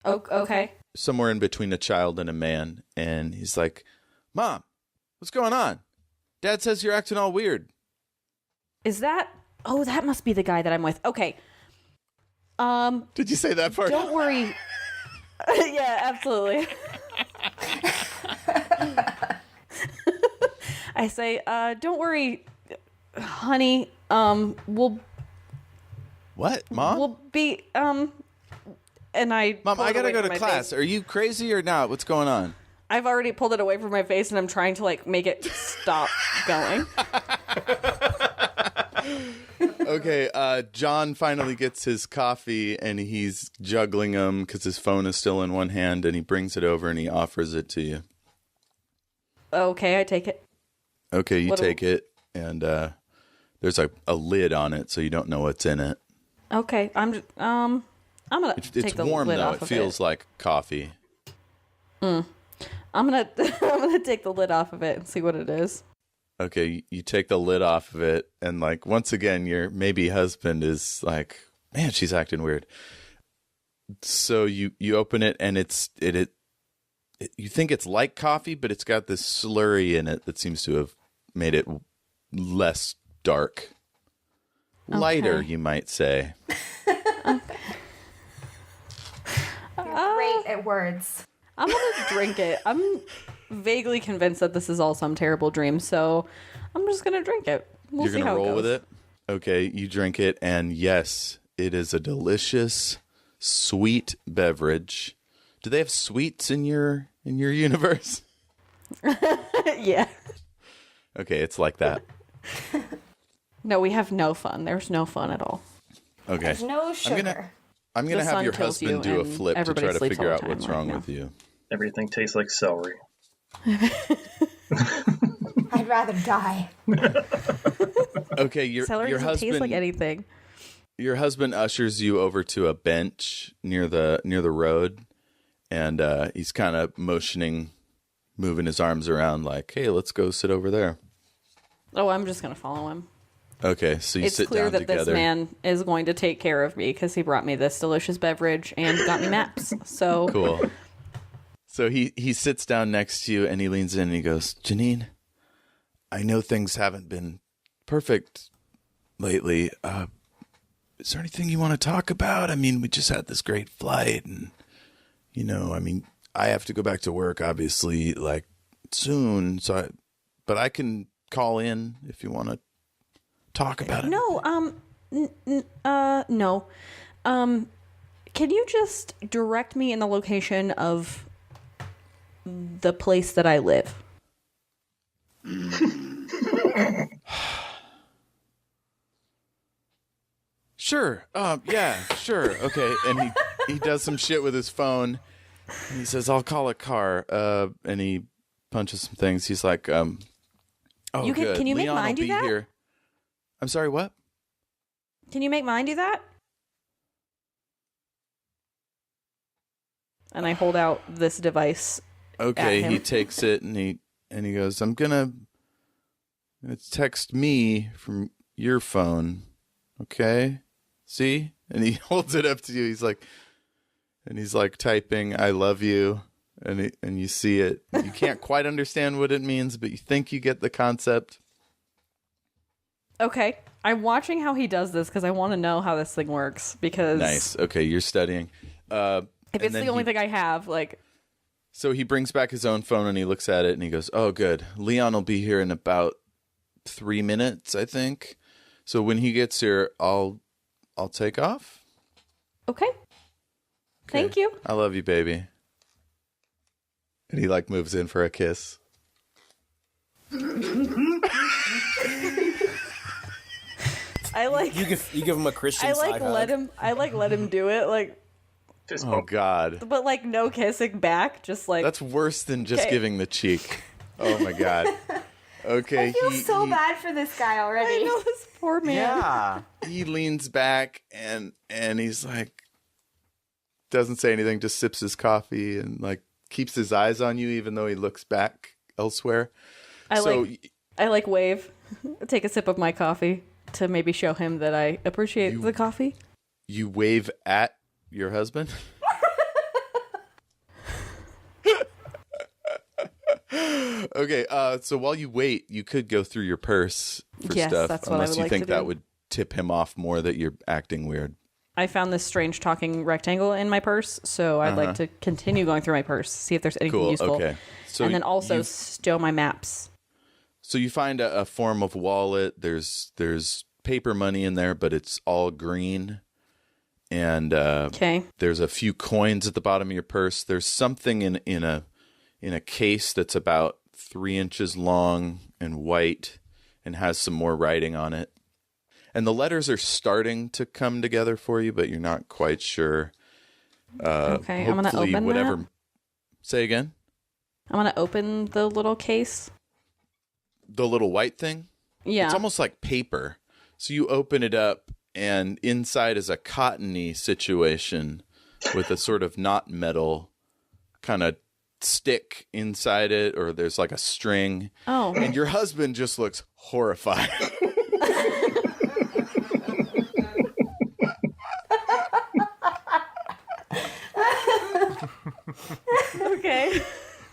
Oh, okay. Somewhere in between a child and a man. And he's like, "Mom, what's going on? Dad says you're acting all weird." Is that... Oh, that must be the guy that I'm with. Okay. Did you say that part? Don't worry. Yeah, absolutely. I say, don't worry, honey. We'll... What, Mom? We'll be, and I... Mom, I gotta go to class. Are you crazy or not? What's going on? I've already pulled it away from my face, and I'm trying to, like, make it stop going. Okay, John finally gets his coffee, and he's juggling them because his phone is still in one hand, and he brings it over, and he offers it to you. Okay, I take it. Okay, you take it, and there's a lid on it, so you don't know what's in it. Okay, I'm gonna take the warm, lid though. off It of feels like coffee. I'm gonna take the lid off of it and see what it is. Okay, you take the lid off of it, and like once again, your maybe husband is like, "Man, she's acting weird." So you open it, and it you think it's like coffee, but it's got this slurry in it that seems to have made it less dark, lighter, you might say. Great at words. I'm gonna drink it. I'm vaguely convinced that this is all some terrible dream, so I'm just gonna drink it. You're see gonna how roll it goes. with it? Okay, you drink it, and yes, it is a delicious, sweet beverage. Do they have sweets in your universe? Yeah. Okay, it's like that. No, we have no fun. There's no fun at all. Okay. There's no sugar. I'm gonna The have sun your kills husband you do a and flip to everybody try to sleeps figure all out the what's time wrong right with you. Everything tastes like celery. I'd rather die. Okay, your Celery doesn't husband taste like anything. Your husband ushers you over to a bench near the road, and he's kind of moving his arms around like, "Hey, let's go sit over there." Oh, I'm just gonna follow him. Okay, so you It's sit clear down that together. this man is going to take care of me because he brought me this delicious beverage and got me maps. So Cool. So he sits down next to you and he leans in and he goes, "Janine, I know things haven't been perfect lately. Is there anything you want to talk about? I mean, we just had this great flight and, I have to go back to work, obviously, like soon. But I can call in if you want to talk about it." no, No. Can you just direct me in the location of the place that I live? Sure. Yeah, sure. Okay. And he does some shit with his phone. And he says, "I'll call a car." And he punches some things. He's like, "Oh, good. Can you make Leon mine will do be that? here." I'm sorry. What? Can you make mine do that? And I hold out this device. Okay. At him. He takes it and he goes, "I'm gonna text me from your phone. Okay. See?" And he holds it up to you. He's like typing, "I love you," and you see it. You can't quite understand what it means, but you think you get the concept. Okay. I'm watching how he does this because I want to know how this thing works. Because Nice. Okay, you're studying. if it's the only thing I have, like. So he brings back his own phone and he looks at it and he goes, "Oh, good. Leon will be here in about 3 minutes, I think. So when he gets here, I'll take off." Okay. Thank you. I love you, baby. And he like moves in for a kiss. I like. You give him a Christian side hug. I let him do it, like, Fist Oh bump. God. but like no kissing back, just like. That's worse than just Okay. giving the cheek. Oh my God. Okay. I feel so bad for this guy already. I know this poor man. Yeah. He leans back and he's like, doesn't say anything, just sips his coffee and like keeps his eyes on you even though he looks back elsewhere. I like wave, take a sip of my coffee to maybe show him that I appreciate the coffee. You wave at your husband? Okay, so while you wait, you could go through your purse for Yes, stuff, that's what I unless would you like think to that do. would tip him off more that you're acting weird. I found this strange talking rectangle in my purse, so I'd like to continue going through my purse, see if there's anything Cool, useful. okay. So and then also you- stow my maps. So you find a form of wallet. There's paper money in there, but it's all green. And Okay. there's a few coins at the bottom of your purse. There's something in a case that's about 3 inches long and white and has some more writing on it. And the letters are starting to come together for you, but you're not quite sure. Okay, I'm gonna Hopefully open that. Say again? I'm gonna open the little case. The little white thing? Yeah. It's almost like paper. So you open it up, and inside is a cottony situation with a sort of not metal kind of stick inside it, or there's like a string. Oh. And your husband just looks horrified. Okay.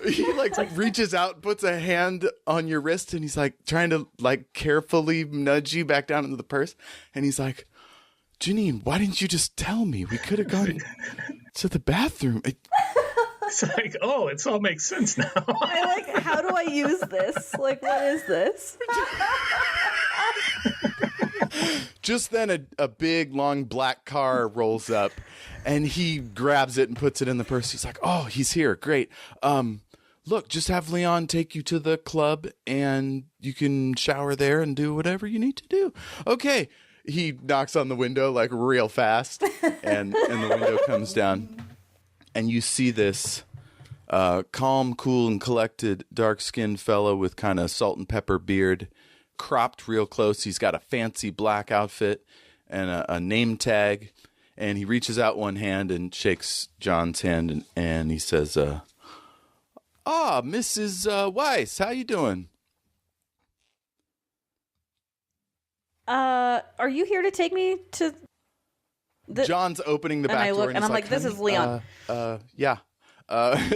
He like reaches out, puts a hand on your wrist, and he's like trying to like carefully nudge you back down into the purse. And he's like, "Janine, why didn't you just tell me? We could have gone to the bathroom." It's like, oh, it all makes sense now. I like, how do I use this? Like, what is this? Just then a big, long black car rolls up, and he grabs it and puts it in the purse. He's like, "Oh, he's here. Great. Look, just have Leon take you to the club, and you can shower there and do whatever you need to do." Okay. He knocks on the window like real fast, and the window comes down, and you see this calm, cool, and collected, dark-skinned fellow with kind of salt and pepper beard, cropped real close. He's got a fancy black outfit and a name tag, and he reaches out one hand and shakes John's hand, and he says, Mrs. Weiss, how you doing?" Are you here to take me to John's opening the And back I door, look, and, and he's I'm like, "This is Leon." Yeah.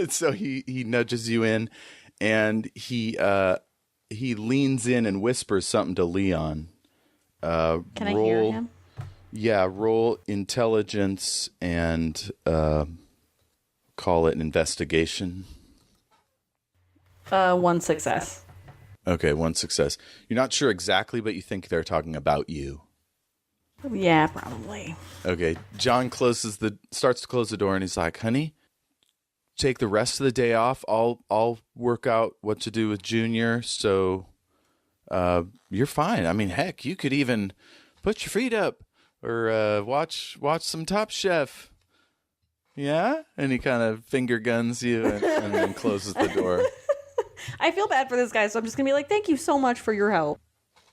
So he nudges you in, and he leans in and whispers something to Leon. Can I hear him? Yeah, roll intelligence and call it an investigation. 1 success. Okay, 1 success. You're not sure exactly, but you think they're talking about you. Yeah, probably. Okay, John starts to close the door, and he's like, "Honey, take the rest of the day off. I'll work out what to do with Junior. So, you're fine. I mean, heck, you could even put your feet up or watch some Top Chef. Yeah." And he kind of finger guns you and then closes the door. I feel bad for this guy, so I'm just gonna be like, "Thank you so much for your help."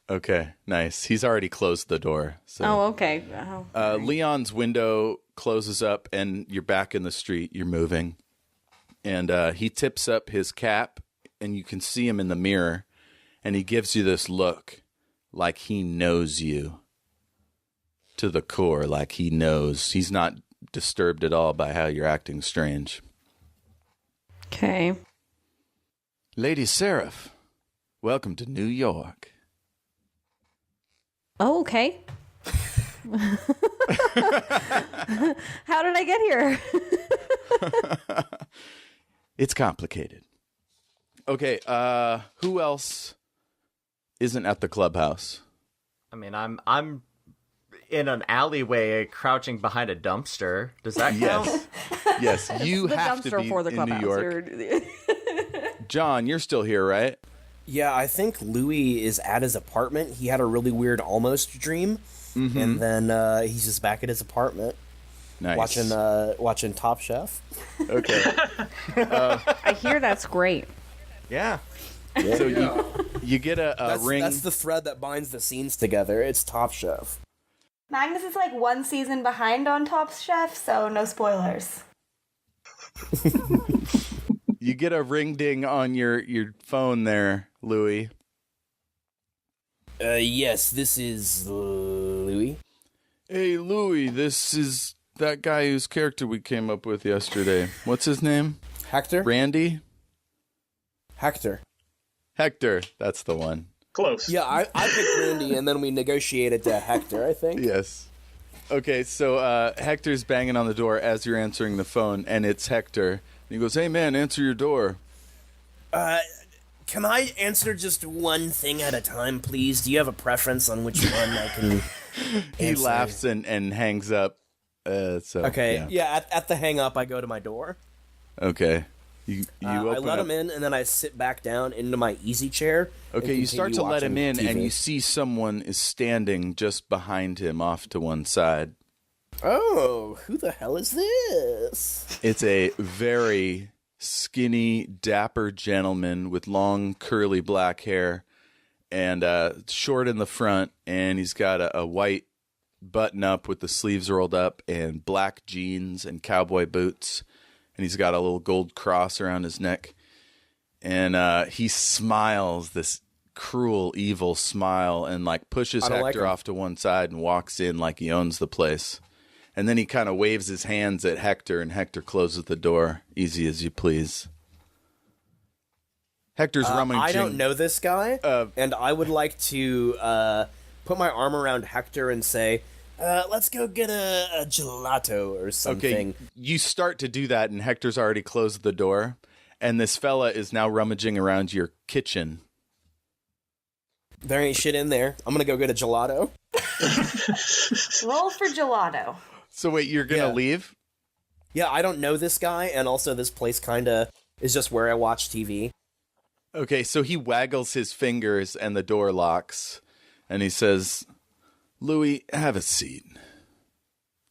Okay, nice. He's already closed the door. So. Oh, okay. Leon's window closes up, and you're back in the street. You're moving. And he tips up his cap, and you can see him in the mirror, and he gives you this look like he knows you to the core, like he knows. He's not disturbed at all by how you're acting strange. Okay. Lady Seraph, welcome to New York. Oh, okay. How did I get here? It's complicated. Okay, who else isn't at the clubhouse? I mean, I'm in an alleyway crouching behind a dumpster. Does that count? Yes, you The have to dumpster be for the in clubhouse. New York. John, you're still here, right? Yeah, I think Louis is at his apartment. He had a really weird almost dream, and then he's just back at his apartment Nice. watching Top Chef. Okay. I hear that's great. Yeah. So you get a ring. That's the thread that binds the scenes together. It's Top Chef. Magnus is like one season behind on Top Chef, so no spoilers. You get a ring ding on your phone there, Louis. Yes, this is Louis. Hey, Louis, this is that guy whose character we came up with yesterday. What's his name? Hector? Randy? Hector. Hector, that's the one. Close. Yeah, I picked Randy, and then we negotiated to Hector, I think. Yes. Okay, so Hector's banging on the door as you're answering the phone, and it's Hector. And he goes, "Hey, man, answer your door." Can I answer just one thing at a time, please? Do you have a preference on which one I can He answer? laughs and hangs up. Okay, yeah, at the hang-up, I go to my door. Okay. You I open let up. him in, and then I sit back down into my easy chair. Okay, you start to let him in, TV. and you see someone is standing just behind him off to one side. Oh, who the hell is this? It's a very skinny, dapper gentleman with long, curly black hair and short in the front, and he's got a white button-up with the sleeves rolled up and black jeans and cowboy boots, and he's got a little gold cross around his neck. And he smiles this cruel, evil smile and like pushes I don't Hector like him. off to one side and walks in like he owns the place. And then he kind of waves his hands at Hector, and Hector closes the door. Easy as you please. Hector's rummaging. I don't know this guy, and I would like to put my arm around Hector and say, let's go get a gelato or something. Okay, you start to do that, and Hector's already closed the door, and this fella is now rummaging around your kitchen. There ain't shit in there. I'm gonna go get a gelato. Roll for gelato. So wait, you're gonna Yeah. leave? Yeah, I don't know this guy, and also this place kinda is just where I watch TV. Okay, so he waggles his fingers, and the door locks, and he says, "Louis, have a seat.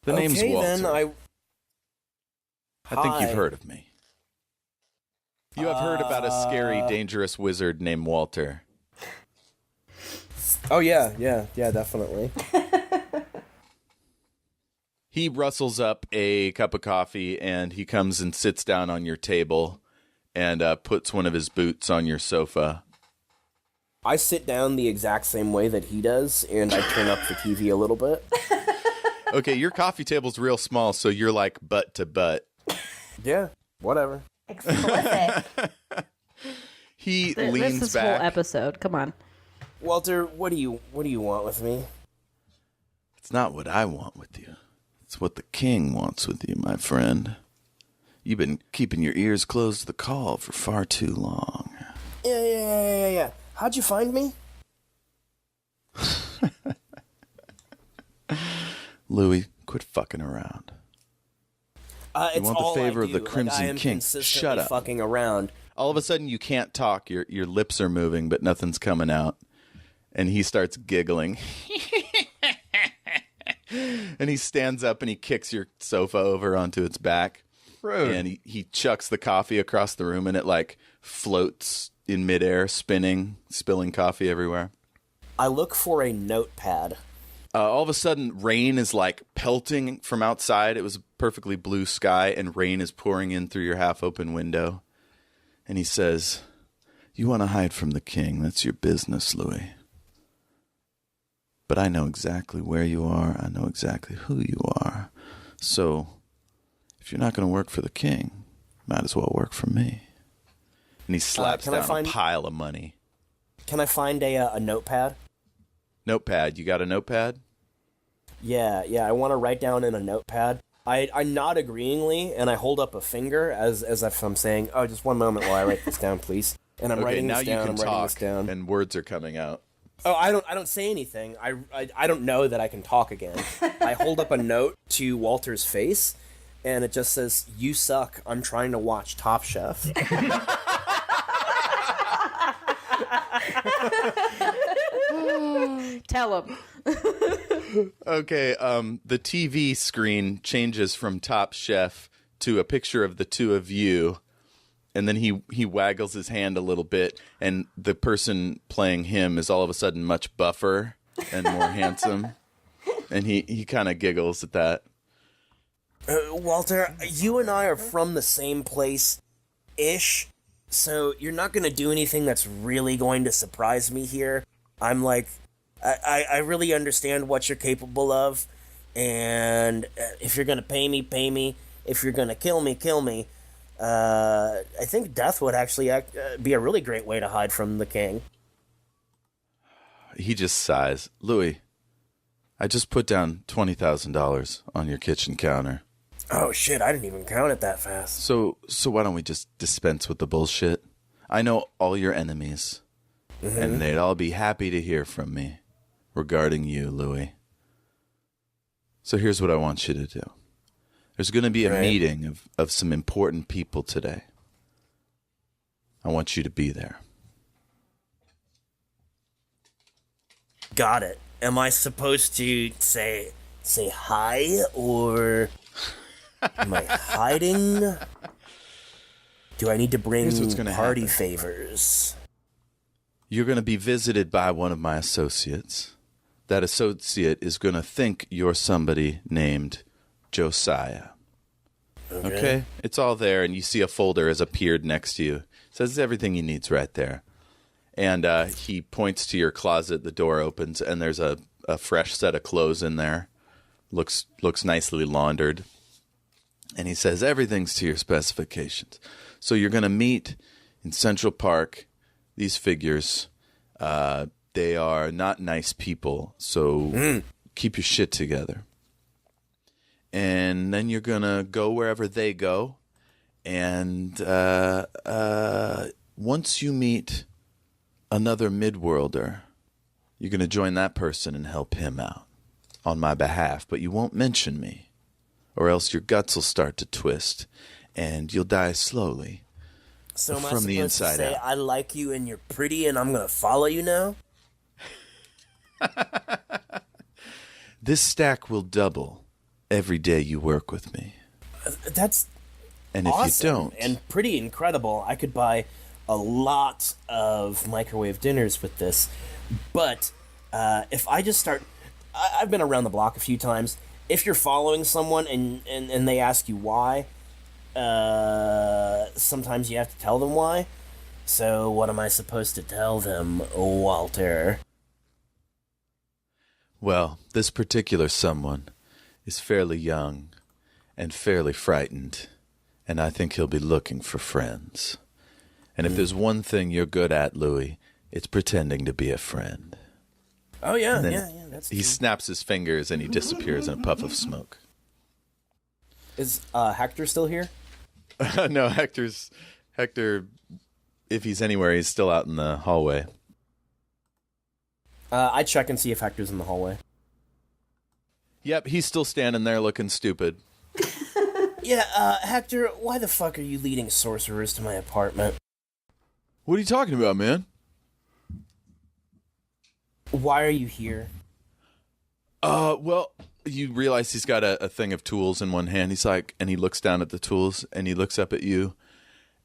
The name's Okay, Walter. then I think Hi. you've heard of me. You have heard about a scary, dangerous wizard named Walter." Oh yeah, definitely. He rustles up a cup of coffee, and he comes and sits down on your table and puts one of his boots on your sofa. I sit down the exact same way that he does, and I turn up the TV a little bit. Okay, your coffee table's real small, so you're like butt to butt. Yeah, whatever. Explicit. He This leans whole back. episode. Come on. Walter, what do you want with me? It's not what I want with you. It's what the king wants with you, my friend. You've been keeping your ears closed to the call for far too long. Yeah. How'd you find me? Louis, quit fucking around. It's want the all favor I of the do. Crimson I am King. consistently Shut up. fucking around. All of a sudden, you can't talk. Your lips are moving, but nothing's coming out. And he starts giggling. And he stands up and he kicks your sofa over onto its back. Rude. And he chucks the coffee across the room, and it like floats in midair, spinning, spilling coffee everywhere. I look for a notepad. All of a sudden, rain is like pelting from outside. It was a perfectly blue sky, and rain is pouring in through your half-open window. And he says, "You want to hide from the king. That's your business, Louis. But I know exactly where you are. I know exactly who you are. So if you're not going to work for the king, might as well work for me." And he slaps down a pile of money. Can I find a notepad? Notepad. You got a notepad? Yeah, I want to write down in a notepad. I nod agreeingly, and I hold up a finger as if I'm saying, "Oh, just one moment while I write this down, please." And I'm writing this down. I'm writing this down. And words are coming out. Oh, I don't say anything. I don't know that I can talk again. I hold up a note to Walter's face, and it just says, "You suck. I'm trying to watch Top Chef." Tell him. Okay, the TV screen changes from Top Chef to a picture of the two of you, and then he waggles his hand a little bit, and the person playing him is all of a sudden much buffer and more handsome, and he kind of giggles at that. Walter, you and I are from the same place-ish, so you're not going to do anything that's really going to surprise me here. I'm like, I really understand what you're capable of, and if you're going to pay me, pay me. If you're going to kill me, kill me. I think death would actually be a really great way to hide from the king. He just sighs. "Louis, I just put down $20,000 on your kitchen counter. Oh shit, I didn't even count it that fast. So why don't we just dispense with the bullshit? I know all your enemies, and they'd all be happy to hear from me regarding you, Louis. So here's what I want you to do. There's going to be a meeting of some important people today. I want you to be there." Got it. Am I supposed to say hi, or am I hiding? Do I need to bring party favors? You're going to be visited by one of my associates. That associate is going to think you're somebody named Josiah. Okay? It's all there, and you see a folder has appeared next to you. It says everything he needs right there. And he points to your closet. The door opens, and there's a fresh set of clothes in there. Looks nicely laundered. And he says, everything's to your specifications. So you're going to meet in Central Park these figures. They are not nice people, so keep your shit together. And then you're going to go wherever they go. And once you meet another midworlder, you're going to join that person and help him out on my behalf. But you won't mention me, or else your guts will start to twist, and you'll die slowly. So am I from the supposed inside to say, out. I like you and you're pretty and I'm going to follow you now? This stack will double every day you work with me. That's And awesome if you don't, and pretty incredible. I could buy a lot of microwave dinners with this. But if I just start... I've been around the block a few times. If you're following someone and they ask you why, sometimes you have to tell them why. So what am I supposed to tell them, Walter? well, this particular someone is fairly young and fairly frightened, and I think he'll be looking for friends. And if there's one thing you're good at, Louis, it's pretending to be a friend. Oh, yeah, then yeah, that's He true. snaps his fingers and he disappears in a puff of smoke. Is Hector still here? No, Hector, if he's anywhere, he's still out in the hallway. I check and see if Hector's in the hallway. Yep, he's still standing there looking stupid. Yeah, Hector, why the fuck are you leading sorcerers to my apartment? What are you talking about, man? Why are you here? Well, you realize he's got a thing of tools in one hand. He's like, and he looks down at the tools, and he looks up at you,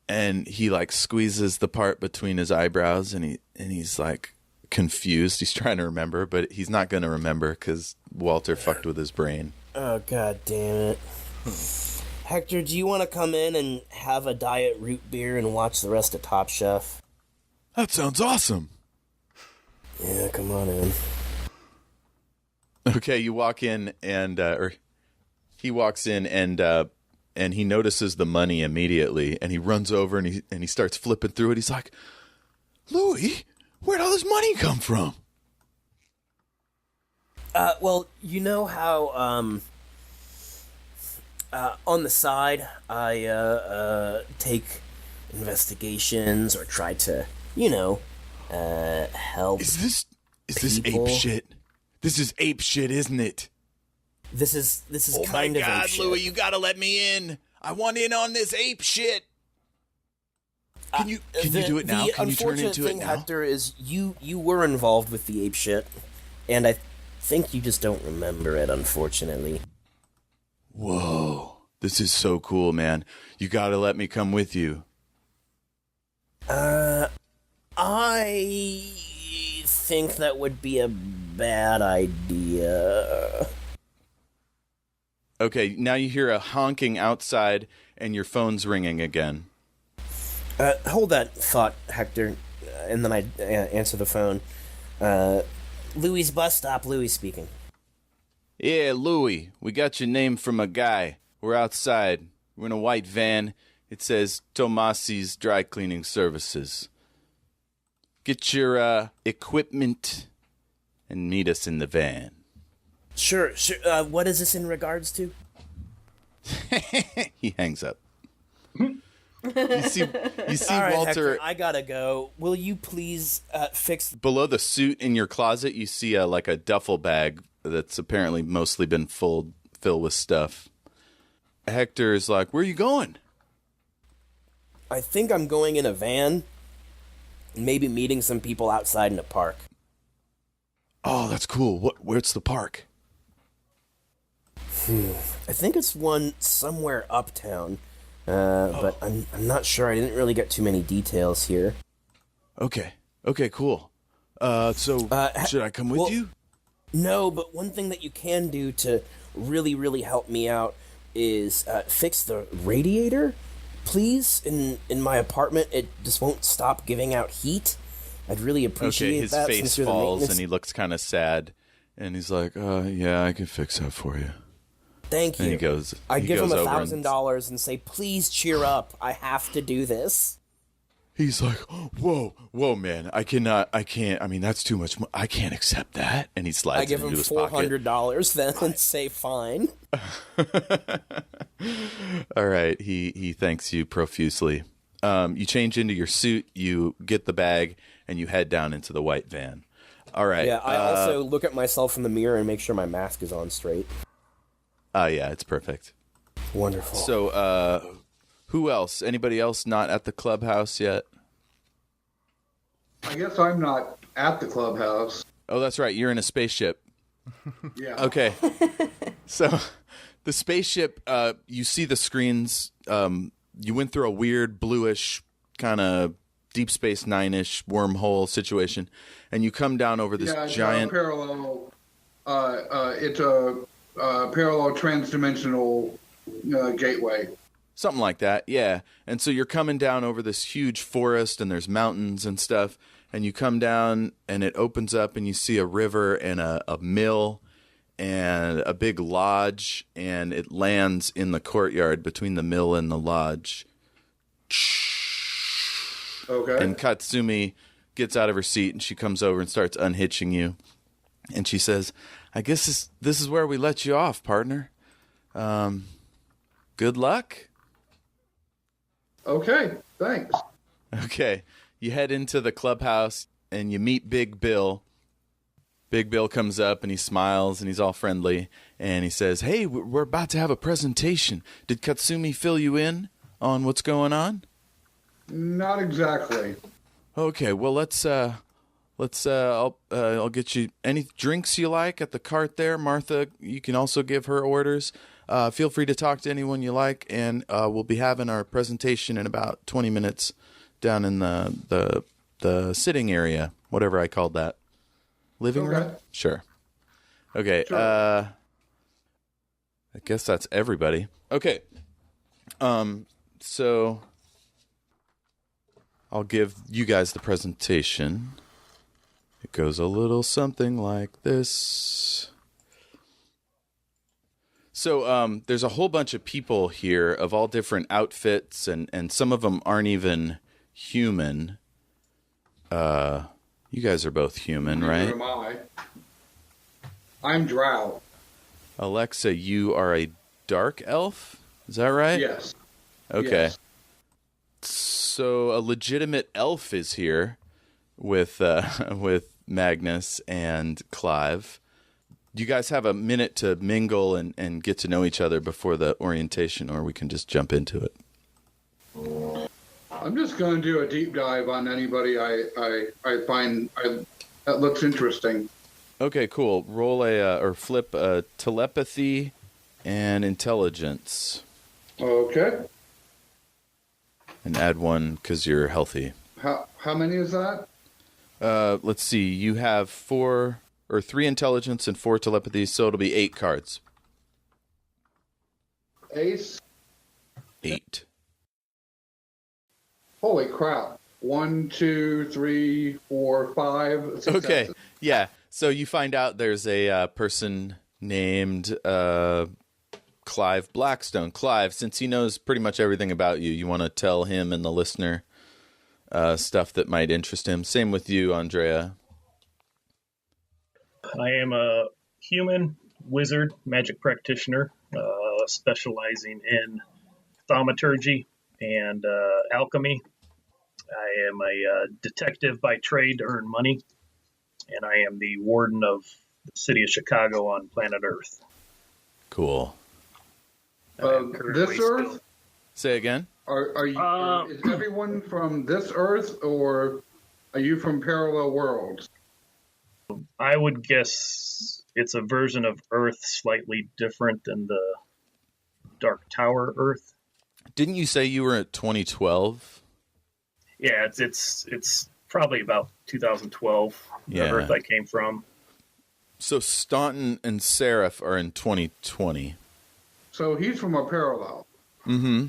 and he like squeezes the part between his eyebrows, and he's like confused. He's trying to remember, but he's not going to remember because Walter fucked with his brain. Oh, god damn it. Hector, do you want to come in and have a diet root beer and watch the rest of Top Chef? That sounds awesome. Yeah, come on in. Okay, you walk in, and or he walks in, and he notices the money immediately, and he runs over and he starts flipping through it. He's like, "Louis, where'd all this money come from?" Well, you know how, on the side, I, take investigations or try to, help. Is this people. ape shit? This is ape shit, isn't it? This is Oh kind my of God, ape shit. Louis, you gotta let me in. I want in on this ape shit. Can you do it now? Can you turn into it The unfortunate thing, now? Hector, is you were involved with the ape shit, and I think you just don't remember it, unfortunately. Whoa, this is so cool, man. You gotta let me come with you. I think that would be a bad idea. Okay, now you hear a honking outside, and your phone's ringing again. Hold that thought, Hector, and then I answer the phone. Louis' bus stop, Louis speaking. Yeah, Louis, we got your name from a guy. We're outside. We're in a white van. It says Tomasi's Dry Cleaning Services. Get your equipment and meet us in the van. Sure. What is this in regards to? He hangs up. You see All right, Walter Hector, I gotta go. Will you please fix... below the suit in your closet. You see like a duffel bag that's apparently mostly been filled with stuff. Hector is like, "Where are you going?" I think I'm going in a van, and maybe meeting some people outside in a park. Oh, that's cool. Where's the park? I think it's one somewhere uptown, but I'm not sure. I didn't really get too many details here. Okay, cool. So should I come with you? No, but one thing that you can do to really, really help me out is fix the radiator, please. In my apartment, it just won't stop giving out heat. I'd really appreciate Okay, his that. face since you're the falls maintenance- and he looks kind of sad, and he's like, "Yeah, I can fix that for you." Thank you. And he goes. I he give him goes over and- $1,000 and say, please cheer up. I have to do this. He's like, "Whoa, man, I can't. I mean, that's too much. I can't accept that." And he slides I give it him into his pocket. $400 then and say, fine. All right, he thanks you profusely. You change into your suit, you get the bag, and you head down into the white van. All right. Yeah, I also look at myself in the mirror and make sure my mask is on straight. Yeah, it's perfect. Wonderful. So, who else? Anybody else not at the clubhouse yet? I guess I'm not at the clubhouse. Oh, that's right. You're in a spaceship. Yeah. Okay. So, the spaceship, you see the screens. You went through a weird bluish kind of Deep Space Nine-ish wormhole situation, and you come down over this It's giant. a parallel. It's a parallel transdimensional gateway. Something like that, yeah. And so you're coming down over this huge forest, and there's mountains and stuff, and you come down, and it opens up, and you see a river and a mill and a big lodge, and it lands in the courtyard between the mill and the lodge. Okay. And Katsumi gets out of her seat, and she comes over and starts unhitching you. And she says, "I guess this is where we let you off, partner. Good luck." Okay. Thanks. Okay. You head into the clubhouse, and you meet Big Bill. Big Bill comes up and he smiles and he's all friendly and he says, "Hey, we're about to have a presentation. Did Katsumi fill you in on what's going on?" Not exactly. Okay, well I'll get you any drinks you like at the cart there. Martha, you can also give her orders. Feel free to talk to anyone you like, and we'll be having our presentation in about 20 minutes down in the sitting area, whatever I called that. Living room? Sure. Okay, Sure. I guess that's everybody. Okay. So I'll give you guys the presentation. It goes a little something like this. So there's a whole bunch of people here of all different outfits, and some of them aren't even human. You guys are both human, right? Neither am I. I'm Drow. Alexa, you are a dark elf? Is that right? Yes. Okay. Yes. So a legitimate elf is here with Magnus and Clive. Do you guys have a minute to mingle and get to know each other before the orientation, or we can just jump into it? I'm just going to do a deep dive on anybody I find that looks interesting. Okay, cool. Roll or flip a telepathy and intelligence, Okay. and add one because you're healthy. How many is that? Let's see. You have 3 intelligence and 4 telepathy, so it'll be 8 cards. Ace. 8. Holy crap. 1, 2, 3, 4, 5. Okay. successes. Yeah. So you find out there's a person named Clive Blackstone. Clive, since he knows pretty much everything about you, you want to tell him and the listener stuff that might interest him. Same with you, Andrea. I am a human wizard magic practitioner, specializing in thaumaturgy and alchemy. I am a detective by trade to earn money, and I am the warden of the city of Chicago on planet Earth. Cool. This Earth? Say again? Are you? Is everyone from this Earth, or are you from parallel worlds? I would guess it's a version of Earth slightly different than the Dark Tower Earth. Didn't you say you were at 2012? Yeah, it's probably about 2012, the Yeah. Earth I came from. So Staunton and Seraph are in 2020. So he's from a parallel. Mm-hmm.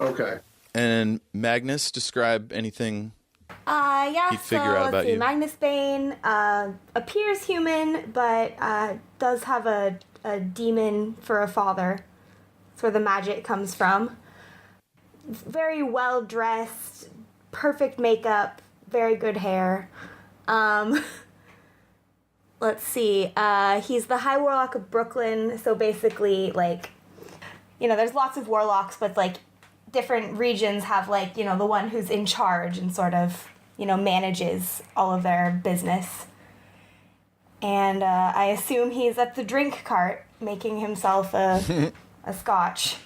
Okay. And Magnus, describe anything. Yeah, He'd figure out about you. Magnus Bane appears human, but does have a demon for a father. That's where the magic comes from. Very well dressed, perfect makeup, very good hair. Let's see. He's the High Warlock of Brooklyn, so basically, there's lots of warlocks, but different regions have the one who's in charge and sort of manages all of their business. And I assume he's at the drink cart making himself a scotch.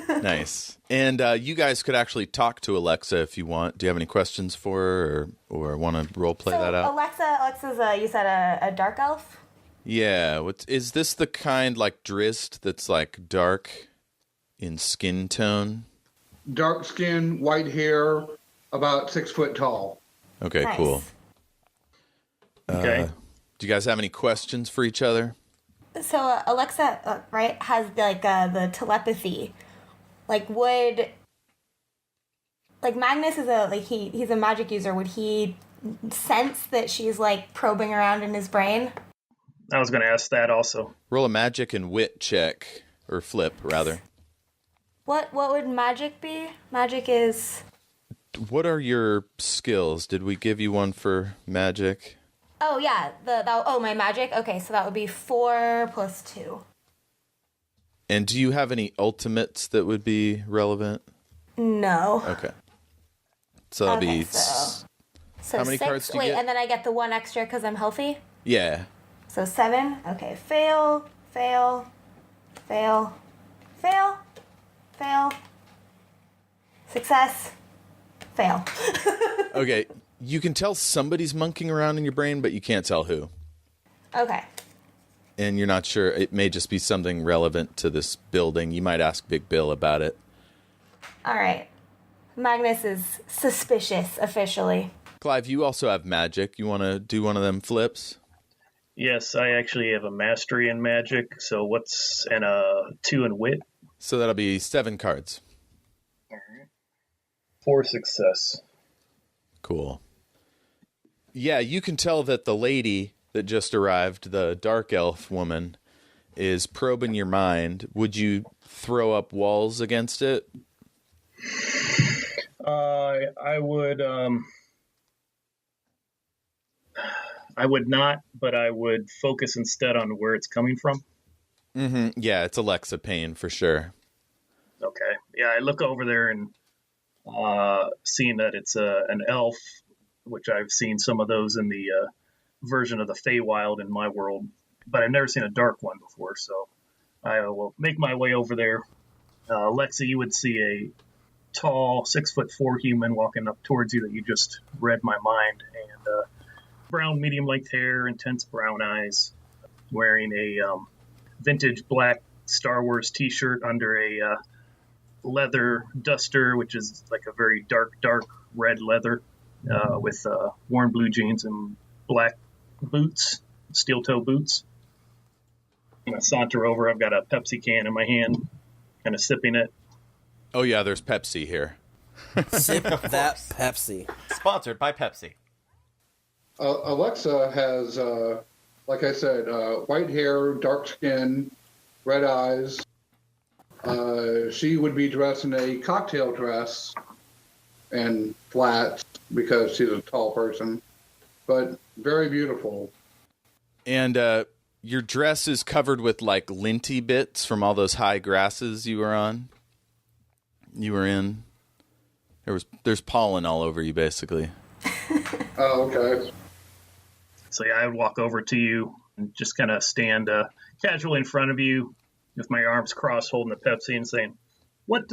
Nice. And you guys could actually talk to Alexa if you want. Do you have any questions for her, or want to role play that out? Alexa's you said a dark elf? Yeah. Is this the kind like Drizzt that's dark in skin tone? Dark skin, white hair, about 6 foot tall. Okay, Nice. cool. Okay. Do you guys have any questions for each other? So Alexa, right, has the telepathy. Magnus is he's a magic user. Would he sense that she's probing around in his brain? I was going to ask that also. Roll a magic and wit check, or flip rather. What would magic be? Magic is. What are your skills? Did we give you one for magic? Oh yeah, my magic. Okay, so that would be 4 + 2. And do you have any ultimates that would be relevant? No. Okay. So that'll be. So How many 6? cards do you Wait, get? and then I get the 1 extra because I'm healthy. Yeah. So 7. Okay, fail, fail, fail, fail, fail, success, fail. Okay, you can tell somebody's monkeying around in your brain, but you can't tell who. Okay. And you're not sure. It may just be something relevant to this building. You might ask Big Bill about it. All right. Magnus is suspicious officially. Clive, you also have magic. You want to do one of them flips? Yes, I actually have a mastery in magic. So what's and a 2 in wit? So that'll be 7 cards. All right. 4 success. Cool. Yeah, you can tell that the lady that just arrived, the dark elf woman, is probing your mind. Would you throw up walls against it? I would not, but I would focus instead on where it's coming from. Mm-hmm. Yeah, it's Alexa Payne for sure. Okay. Yeah, I look over there and seeing that it's an elf, which I've seen some of those in the version of the Feywild in my world, but I've never seen a dark one before, so I will make my way over there. Alexa, you would see a tall 6'4" human walking up towards you that you just read my mind, and brown medium-length hair, intense brown eyes, wearing a vintage black Star Wars t-shirt under a leather duster, which is like a very dark red leather, with worn blue jeans and black boots, steel-toe boots. And I saunter over. I've got a Pepsi can in my hand, kind of sipping it. Oh, yeah, there's Pepsi here. Sip that Pepsi. Sponsored by Pepsi. Alexa has, like I said, white hair, dark skin, red eyes. She would be dressed in a cocktail dress and flats because she's a tall person, but very beautiful. And your dress is covered with like linty bits from all those high grasses you were in. There's pollen all over you, basically. Oh, okay. So yeah, I would walk over to you and just kind of stand casually in front of you with my arms crossed, holding the Pepsi and saying, "What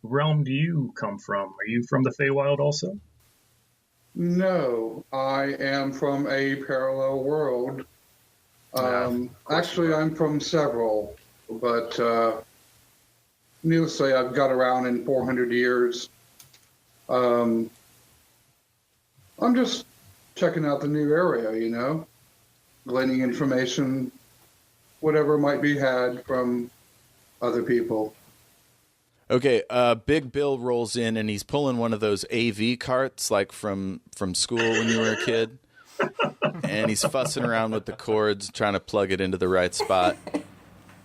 realm do you come from? Are you from the Feywild also?" No, I am from a parallel world. Actually, I'm from several, but needless to say, I've got around in 400 years. I'm just checking out the new area, gleaning information, whatever might be had from other people. Okay, Big Bill rolls in, and he's pulling one of those AV carts, like from school when you were a kid. And he's fussing around with the cords, trying to plug it into the right spot.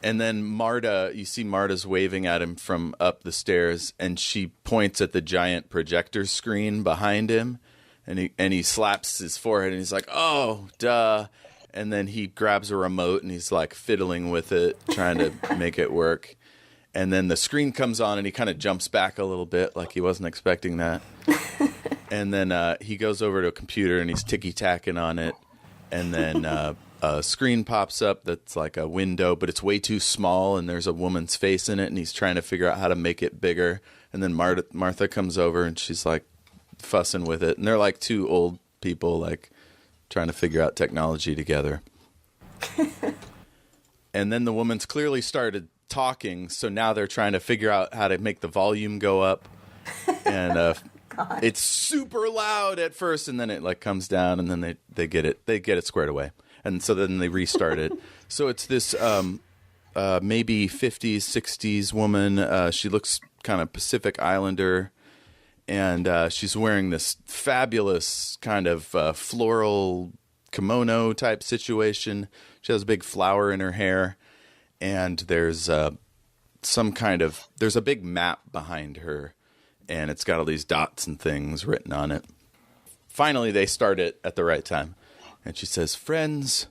And then you see Marta's waving at him from up the stairs, and she points at the giant projector screen behind him, and he slaps his forehead, and he's like, "Oh, duh." And then he grabs a remote, and he's like fiddling with it, trying to make it work. And then the screen comes on, and he kind of jumps back a little bit, like he wasn't expecting that. And then he goes over to a computer, and he's ticky-tacking on it. And then a screen pops up that's like a window, but it's way too small, and there's a woman's face in it, and he's trying to figure out how to make it bigger. And then Martha comes over, and she's like fussing with it. And they're like two old people, like trying to figure out technology together. And then the woman's clearly started talking, so now they're trying to figure out how to make the volume go up. And it's super loud at first, and then it like comes down, and then they get it squared away. And so then they restart it. So it's this maybe 50s, 60s woman. She looks kind of Pacific Islander, and she's wearing this fabulous kind of floral kimono type situation. She has a big flower in her hair, and there's there's a big map behind her, and it's got all these dots and things written on it. Finally, they start it at the right time. And she says, "Friends,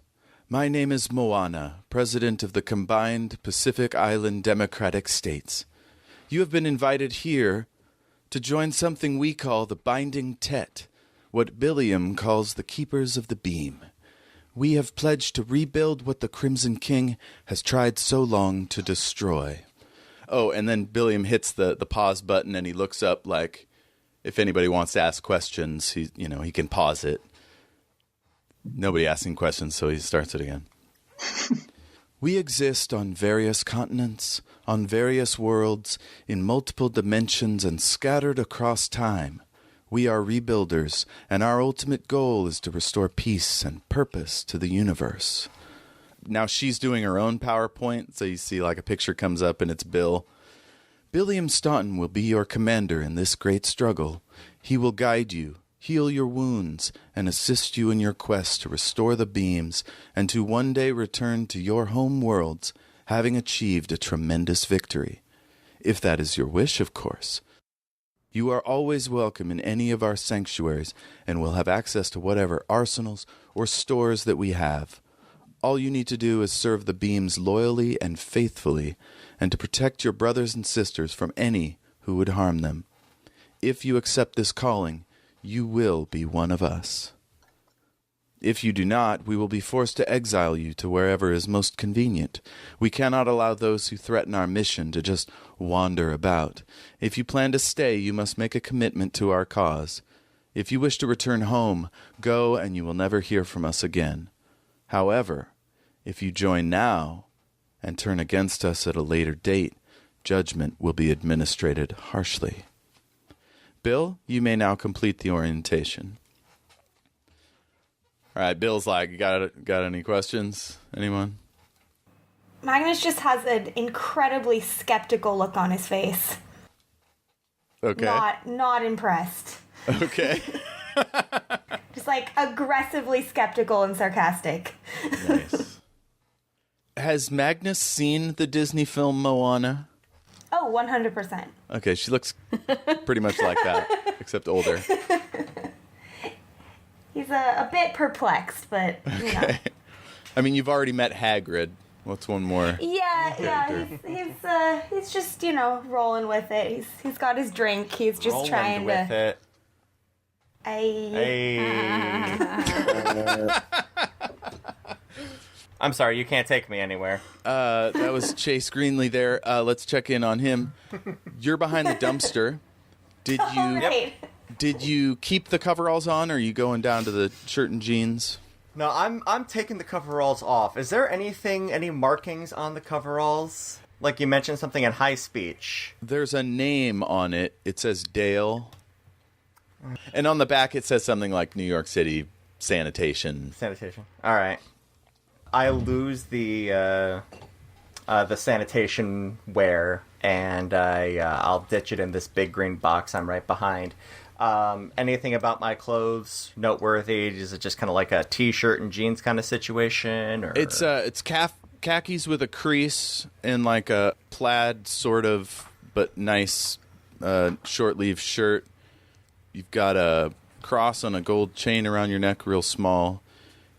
my name is Moana, President of the Combined Pacific Island Democratic States. You have been invited here to join something we call the Binding Tet, what Billiam calls the Keepers of the Beam. We have pledged to rebuild what the Crimson King has tried so long to destroy. Oh, and then Billiam hits the pause button and he looks up like if anybody wants to ask questions, he can pause it. Nobody asking questions, so he starts it again. We exist on various continents, on various worlds, in multiple dimensions and scattered across time. We are rebuilders, and our ultimate goal is to restore peace and purpose to the universe. Now she's doing her own PowerPoint, so you see like a picture comes up and it's Bill. Billiam Staunton will be your commander in this great struggle. He will guide you, heal your wounds, and assist you in your quest to restore the beams and to one day return to your home worlds, having achieved a tremendous victory. If that is your wish, of course. You are always welcome in any of our sanctuaries and will have access to whatever arsenals or stores that we have. All you need to do is serve the beams loyally and faithfully, and to protect your brothers and sisters from any who would harm them. If you accept this calling, you will be one of us. If you do not, we will be forced to exile you to wherever is most convenient. We cannot allow those who threaten our mission to just wander about. If you plan to stay, you must make a commitment to our cause. If you wish to return home, go and you will never hear from us again. However, if you join now and turn against us at a later date, judgment will be administered harshly. Bill, you may now complete the orientation. All right, Bill's like, got any questions? Anyone? Magnus just has an incredibly skeptical look on his face. Okay. Not impressed. Okay. Just like aggressively skeptical and sarcastic. Nice. Has Magnus seen the Disney film Moana? Oh, 100%. Okay, she looks pretty much like that, except older. He's a bit perplexed, but, you know. I mean, you've already met Hagrid. What's one more? Yeah, he's just, rolling with it. He's got his drink. He's just Roland trying with to... it. Hey. I'm sorry, you can't take me anywhere. That was Chase Greenlee there. Let's check in on him. You're behind the dumpster. Did you keep the coveralls on, or are you going down to the shirt and jeans? No, I'm taking the coveralls off. Is there any markings on the coveralls? Like you mentioned something in high speech. There's a name on it. It says Dale. And on the back it says something like New York City Sanitation. Sanitation. All right. I lose the sanitation wear, and I'll ditch it in this big green box I'm right behind. Anything about my clothes noteworthy? Is it just kind of like a t-shirt and jeans kind of situation? Or? It's khakis with a crease and like a plaid sort of, but nice short-sleeved shirt. You've got a cross on a gold chain around your neck, real small.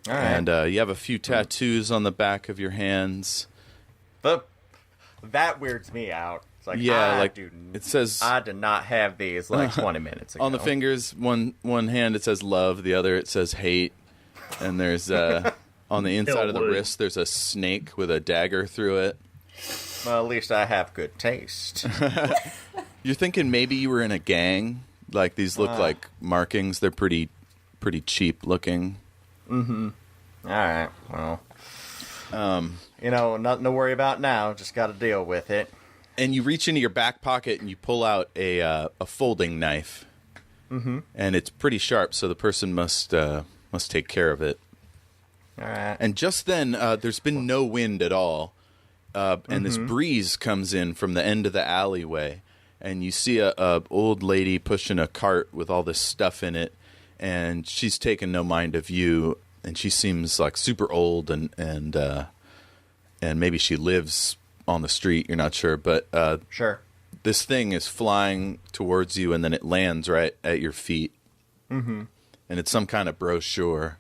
All right. And you have a few tattoos on the back of your hands. That weirds me out. It's like, it says... I did not have these like 20 minutes ago. On the fingers, one hand it says love, the other it says hate. And there's, on the inside of the wrist, there's a snake with a dagger through it. Well, at least I have good taste. You're thinking maybe you were in a gang? Like, these look like markings. They're pretty cheap looking. Mm-hmm. All right. Well, nothing to worry about now. Just got to deal with it. And you reach into your back pocket and you pull out a folding knife. Mm-hmm. And it's pretty sharp, so the person must take care of it. All right. And just then, there's been no wind at all, and this breeze comes in from the end of the alleyway. And you see a old lady pushing a cart with all this stuff in it, and she's taking no mind of you, and she seems like super old, and maybe she lives on the street. You're not sure, but sure. This thing is flying towards you, and then it lands right at your feet. Mm-hmm. And it's some kind of brochure,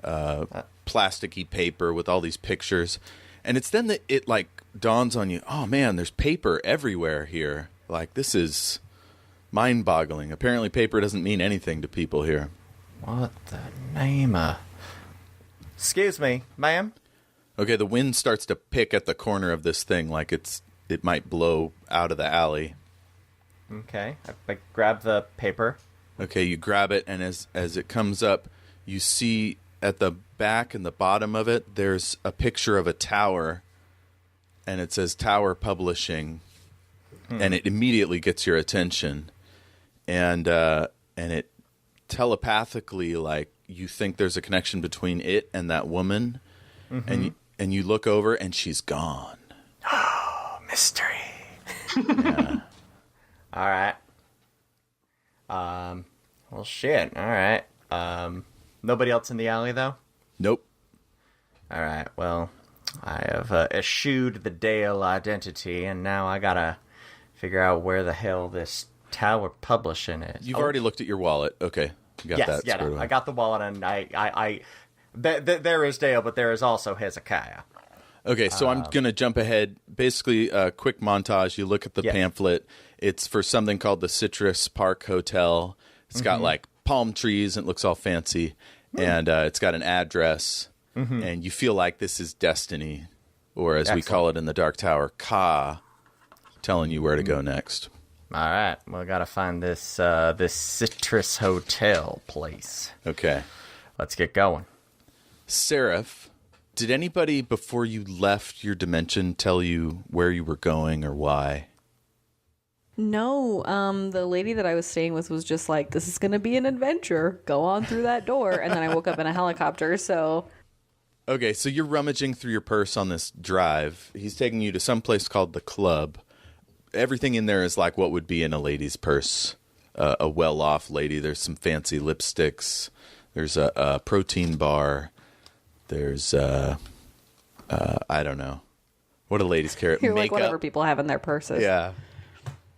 plasticky paper with all these pictures, and it's then that it like dawns on you. Oh man, there's paper everywhere here. Like, this is mind-boggling. Apparently paper doesn't mean anything to people here. What the name of... Excuse me, ma'am? Okay, the wind starts to pick at the corner of this thing like it might blow out of the alley. Okay, I grab the paper. Okay, you grab it, and as it comes up, you see at the back and the bottom of it, there's a picture of a tower, and it says Tower Publishing, and it immediately gets your attention, and it telepathically, like, you think there's a connection between it and that woman, and you look over, and she's gone. Oh, mystery. Yeah. All right. Well, shit. All right. Nobody else in the alley, though? Nope. All right. Well, I have eschewed the Dale identity, and now I gotta figure out where the hell this Tower Publishing is. You've already looked at your wallet. Okay. You got that squared away. I got the wallet, and there is Dale, but there is also Hezekiah. Okay, so I'm going to jump ahead. Basically, a quick montage. You look at the pamphlet. It's for something called the Citrus Park Hotel. It's got, like, palm trees, and it looks all fancy. And it's got an address. And you feel like this is destiny, or as we call it in the Dark Tower, Ka, telling you where to go next. All right. Well, I got to find this this Citrus Hotel place. Okay. Let's get going. Seraph, did anybody before you left your dimension tell you where you were going or why? No, the lady that I was staying with was just like, this is going to be an adventure. Go on through that door. And then I woke up in a helicopter, so... Okay, so you're rummaging through your purse on this drive. He's taking you to some place called the Club. Everything in there is like what would be in a lady's purse. A well-off lady. There's some fancy lipsticks. There's a protein bar. There's, I don't know. What do ladies carry? You're like Makeup. whatever people have in their purses. Yeah.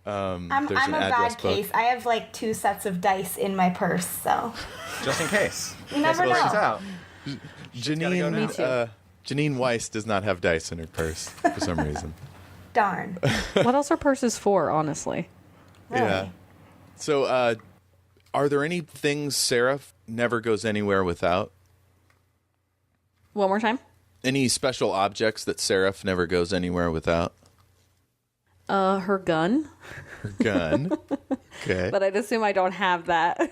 I'm a bad case. I have like 2 sets of dice in my purse, so Just in case. you never Works know. out. Janine, Me too. Janine Weiss does not have dice in her purse for some reason. Darn. What else are purses for, honestly? Really? Yeah. So, are there any things Seraph never goes anywhere without? One more time? Any special objects that Seraph never goes anywhere without? Her gun. Her gun. Okay. But I'd assume I don't have that.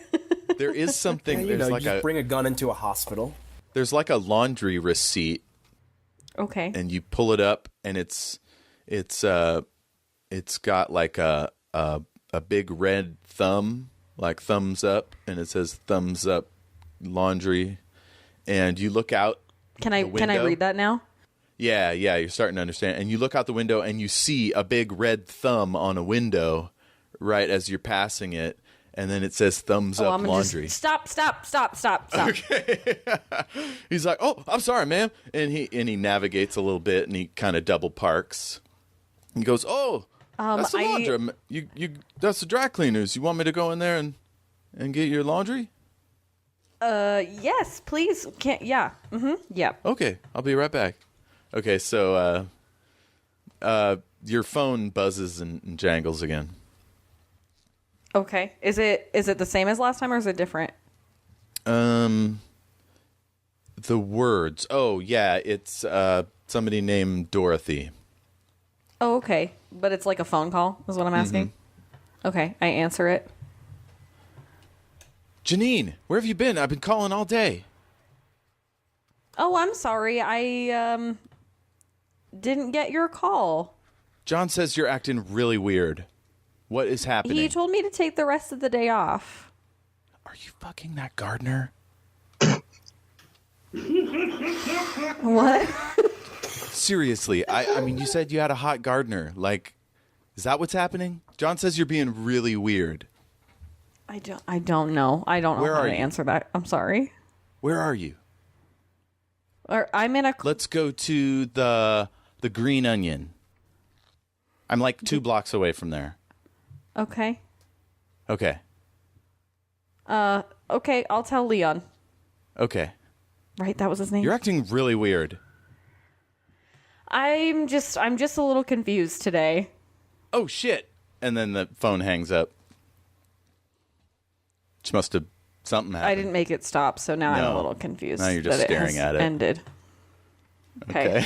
There is something. You There's know, like you just bring a gun into a hospital. There's like a laundry receipt, Okay. and you pull it up, and it's got like a big red thumb, like thumbs up, and it says thumbs up laundry, and you look out. Can I read that now? Yeah, you're starting to understand. And you look out the window and you see a big red thumb on a window right as you're passing it, and then it says thumbs up I'm laundry. Stop. Okay. He's like, "Oh, I'm sorry, ma'am." And he navigates a little bit and he kind of double parks. He goes, "Oh, that's the laundry. You that's the dry cleaners. You want me to go in there and get your laundry?" Yes, please. Yeah. Yeah. Okay, I'll be right back. Okay, so your phone buzzes and jangles again. Okay. Is it the same as last time or is it different? The words. Oh, yeah, it's somebody named Dorothy. Oh, okay. But it's like a phone call is what I'm asking. Okay, I answer it. Janine, where have you been? I've been calling all day. Oh, I'm sorry. I didn't get your call. John says you're acting really weird. What is happening? He told me to take the rest of the day off. Are you fucking that gardener? What? Seriously, I mean, you said you had a hot gardener. Like, is that what's happening? John says you're being really weird. I don't know. I don't know Where how are to you? answer that. I'm sorry. Where are you? Or I'm in a. Let's go to the Green Onion. I'm like 2 blocks away from there. Okay. Okay. Okay. I'll tell Leon. Okay. Right, that was his name. You're acting really weird. I'm just a little confused today. Oh, shit. And then the phone hangs up. She must have Something happened. I didn't make it stop, so now I'm No. a little confused. Now you're just that staring has at it. Ended. Okay.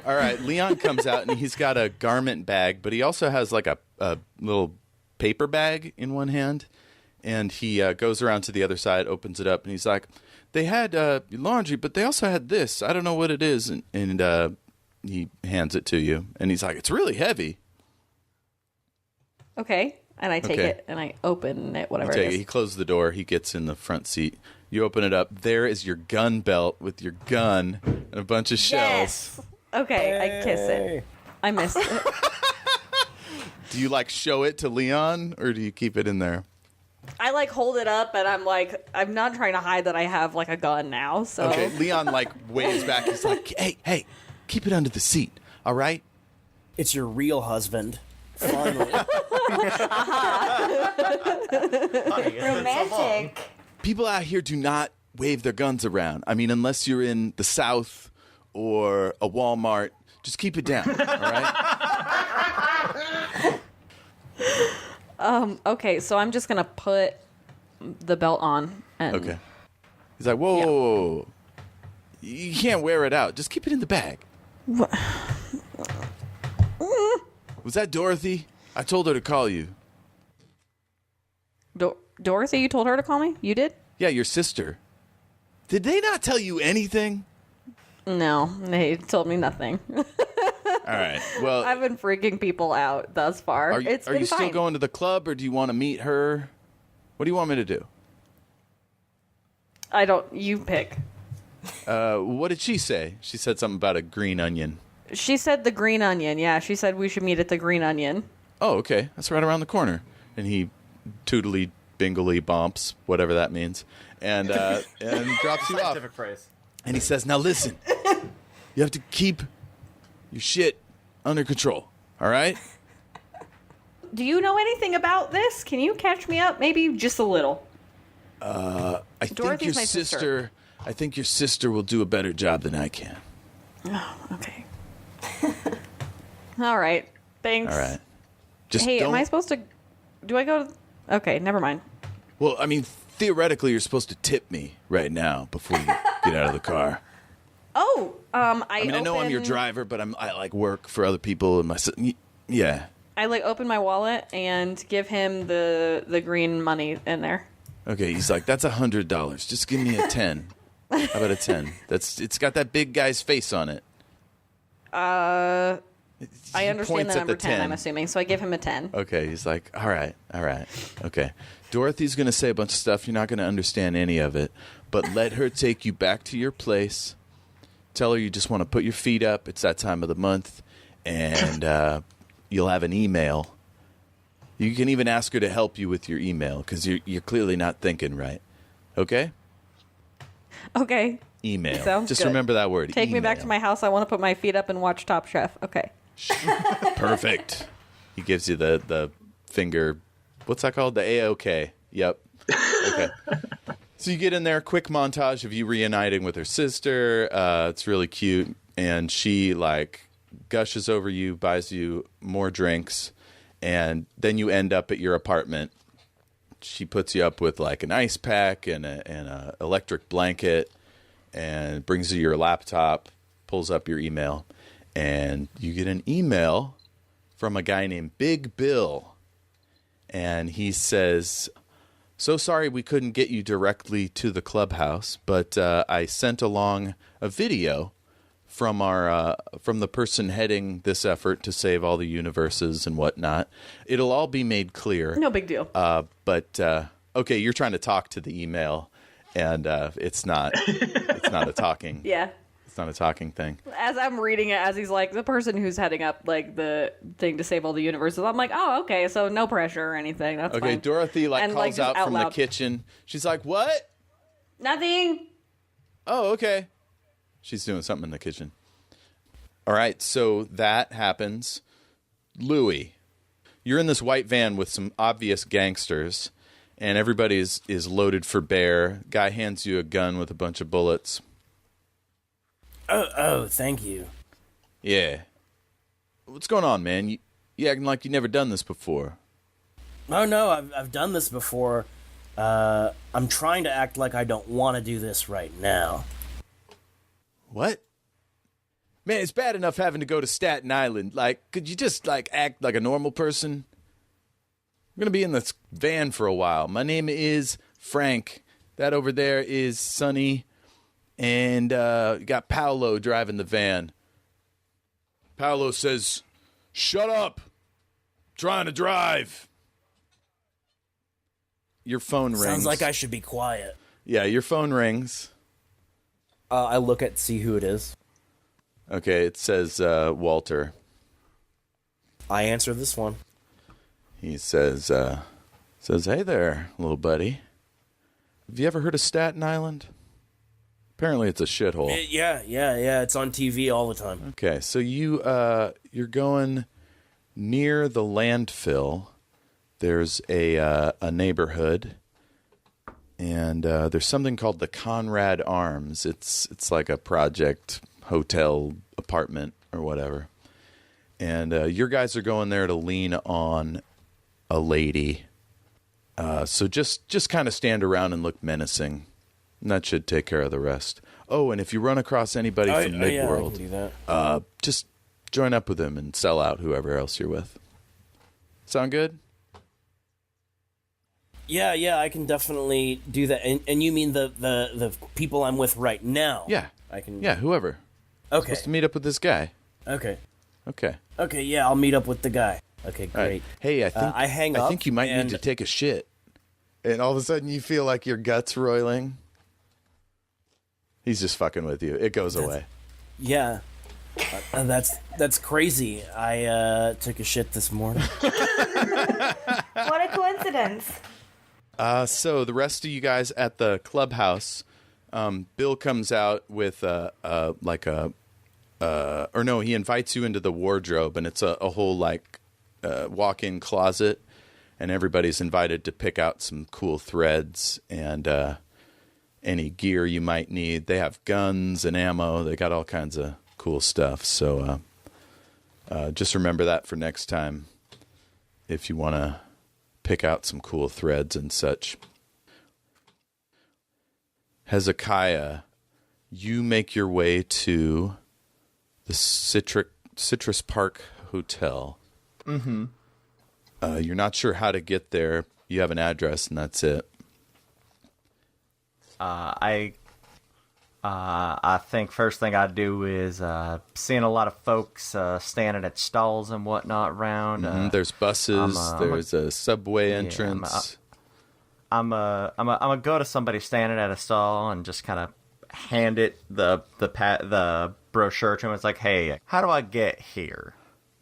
All right, Leon comes out and he's got a garment bag, but he also has like a little paper bag in one hand. And he goes around to the other side, opens it up, and he's like, they had laundry, but they also had this. I don't know what it is. And he hands it to you. And he's like, it's really heavy. Okay. And I take Okay. it and I open it, whatever He it is. He closes the door. He gets in the front seat. You open it up. There is your gun belt with your gun and a bunch of shells. Yes. Okay, I kiss it. I missed it. Do you like show it to Leon or do you keep it in there? I like hold it up and I'm like, I'm not trying to hide that I have like a gun now. So Okay, Leon like waves back. He's like, hey, keep it under the seat, all right? It's your real husband. Finally. Romantic. People out here do not wave their guns around. I mean, unless you're in the South or a Walmart, just keep it down, all right? okay, so I'm just gonna put the belt on and Okay. He's like, whoa. You can't wear it out. Just keep it in the bag. Was that Dorothy? I told her to call you. Dorothy, you told her to call me? You did? Yeah, your sister. Did they not tell you anything? No, they told me nothing. All right. Well, I've been freaking people out thus far. are you, It's are been you fine. still going to the club or do you want to meet her? What do you want me to do? I don't. You pick. What did she say? She said something about a green onion. She said the Green Onion. Yeah, she said we should meet at the Green Onion. Oh, okay. That's right around the corner. And he tootly bingly bomps, whatever that means, and drops you off. Scientific phrase. And he says, now listen, you have to keep your shit under control, all right? Do you know anything about this? Can you catch me up? Maybe just a little. I Dorothy's my sister. I think your sister will do a better job than I can. Oh, okay. All right. Thanks. All right. Just Hey, don't, am I supposed to... Do I go to... Okay, never mind. Well, I mean, theoretically, you're supposed to tip me right now before you get out of the car. Oh, I mean, I know I'm your driver, but I like work for other people and my yeah. I like open my wallet and give him the green money in there. Okay, he's like, that's $100. Just give me a 10. How about a 10? It's got that big guy's face on it. I He understand points the at number 10, I'm assuming, so I give him a 10. Okay, he's like, all right. Okay. Dorothy's going to say a bunch of stuff. You're not going to understand any of it, but let her take you back to your place. Tell her you just want to put your feet up. It's that time of the month, and you'll have an email. You can even ask her to help you with your email because you're clearly not thinking right. Okay? Okay. Email. Sounds just good. remember that word. Take me back email. to my house. I want to put my feet up and watch Top Chef. Okay. Perfect. He gives you the finger. What's that called? The A-OK. Yep. Okay. So you get in there, quick montage of you reuniting with her sister. It's really cute. And she, like, gushes over you, buys you more drinks. And then you end up at your apartment. She puts you up with, like, an ice pack and a electric blanket and brings you your laptop, pulls up your email. And you get an email from a guy named Big Bill. And he says, so sorry we couldn't get you directly to the clubhouse, but I sent along a video from from the person heading this effort to save all the universes and whatnot. It'll all be made clear. No big deal. But okay, you're trying to talk to the email, and it's not a talking. Yeah. It's not a talking thing. As I'm reading it, as he's like, the person who's heading up, like, the thing to save all the universes, I'm like, oh, okay, so no pressure or anything. That's Okay, fine. Dorothy, like, And, calls like, just out out from the loud. kitchen. She's like, what? Nothing. Oh, okay. She's doing something in the kitchen. All right, so that happens. Louie, you're in this white van with some obvious gangsters, and everybody is loaded for bear. Guy hands you a gun with a bunch of bullets. Oh, thank you. Yeah. What's going on, man? You acting like you never done this before. Oh no, I've done this before. I'm trying to act like I don't want to do this right now. What? Man, it's bad enough having to go to Staten Island. Like, could you just, like, act like a normal person? I'm going to be in this van for a while. My name is Frank. That over there is Sonny. And you got Paolo driving the van. Paolo says, "Shut up. Trying to drive." Your phone rings. Sounds like I should be quiet. Yeah, your phone rings. I look at see who it is. Okay, it says Walter. I answer this one. He says, "Hey there, little buddy. Have you ever heard of Staten Island? Apparently it's a shithole." Yeah. It's on TV all the time. Okay, so you're going near the landfill. There's a neighborhood, and there's something called the Conrad Arms. It's like a project hotel apartment or whatever. And your guys are going there to lean on a lady. So just kind of stand around and look menacing. And that should take care of the rest. Oh, and if you run across anybody from Midworld, I can do that. just join up with them and sell out whoever else you're with. Sound good? Yeah, I can definitely do that. And you mean the people I'm with right now? Yeah. I can. Yeah, whoever. Okay. Supposed to meet up with this guy. Okay. Okay. Okay. Yeah, I'll meet up with the guy. Okay, great. All right. Hey, I think I hang up. I think you might and- need to take a shit. And all of a sudden, you feel like your guts roiling. He's just fucking with you. It goes away. Yeah. That's crazy. I took a shit this morning. What a coincidence. So the rest of you guys at the clubhouse, Bill comes out with he invites you into the wardrobe, and it's a whole walk-in closet, and everybody's invited to pick out some cool threads and any gear you might need. They have guns and ammo. They got all kinds of cool stuff. So just remember that for next time if you want to pick out some cool threads and such. Hezekiah, you make your way to the Citrus Park Hotel. Mm-hmm. You're not sure how to get there. You have an address, and that's it. I think first thing I'd do is seeing a lot of folks standing at stalls and whatnot around. There's buses. There's a subway entrance. I'm gonna go to somebody standing at a stall and just kind of hand it the brochure to him. It's like, hey, how do I get here?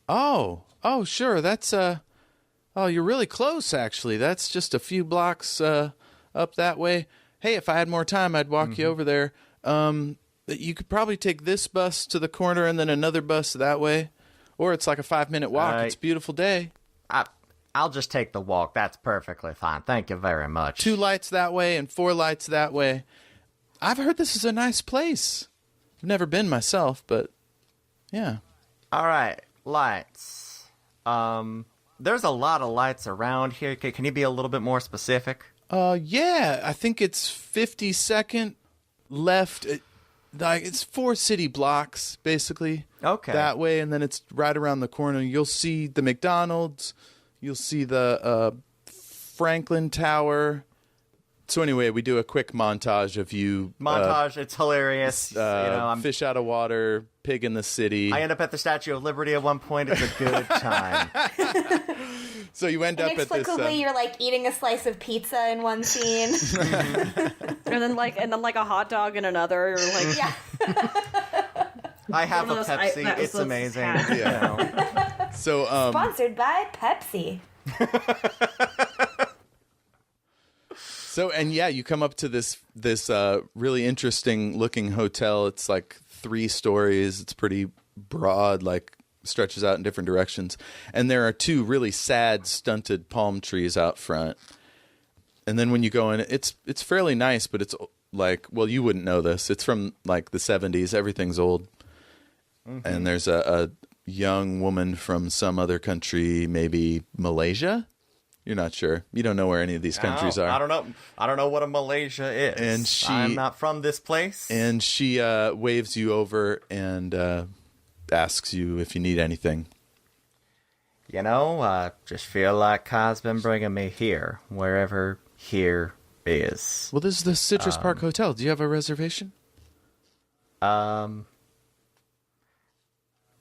Oh, sure. That's you're really close, actually. That's just a few blocks up that way. Hey, if I had more time, I'd walk you over there. You could probably take this bus to the corner and then another bus that way. Or it's like a 5-minute walk. It's a beautiful day. I'll just take the walk. That's perfectly fine. Thank you very much. 2 lights that way and 4 lights that way. I've heard this is a nice place. I've never been myself, but yeah. All right, lights. There's a lot of lights around here. Can you be a little bit more specific? Yeah, I think it's 52nd left. It's 4 city blocks, basically. Okay. That way, and then it's right around the corner. You'll see the McDonald's. You'll see the Franklin Tower. So anyway, we do a quick montage of you. It's hilarious. I'm fish out of water, pig in the city. I end up at the Statue of Liberty at one point. It's a good time. So you end up at this. Inexplicably, you're like eating a slice of pizza in one scene, and then like a hot dog in another. Or like, yeah. I have a Pepsi. It's amazing. Yeah. So Sponsored by Pepsi. So, and yeah, you come up to this really interesting looking hotel. It's like 3 stories. It's pretty broad, like stretches out in different directions. And there are 2 really sad, stunted palm trees out front. And then when you go in, it's fairly nice, but it's like, well, you wouldn't know this. It's from like the 70s. Everything's old. Mm-hmm. And there's a young woman from some other country, maybe Malaysia, You're not sure. You don't know where any of these countries are. I don't know. I don't know what a Malaysia is. And I'm not from this place. And she waves you over and asks you if you need anything. You know, I just feel like Kai's been bringing me here, wherever here is. Well, this is the Citrus Park Hotel. Do you have a reservation? Well,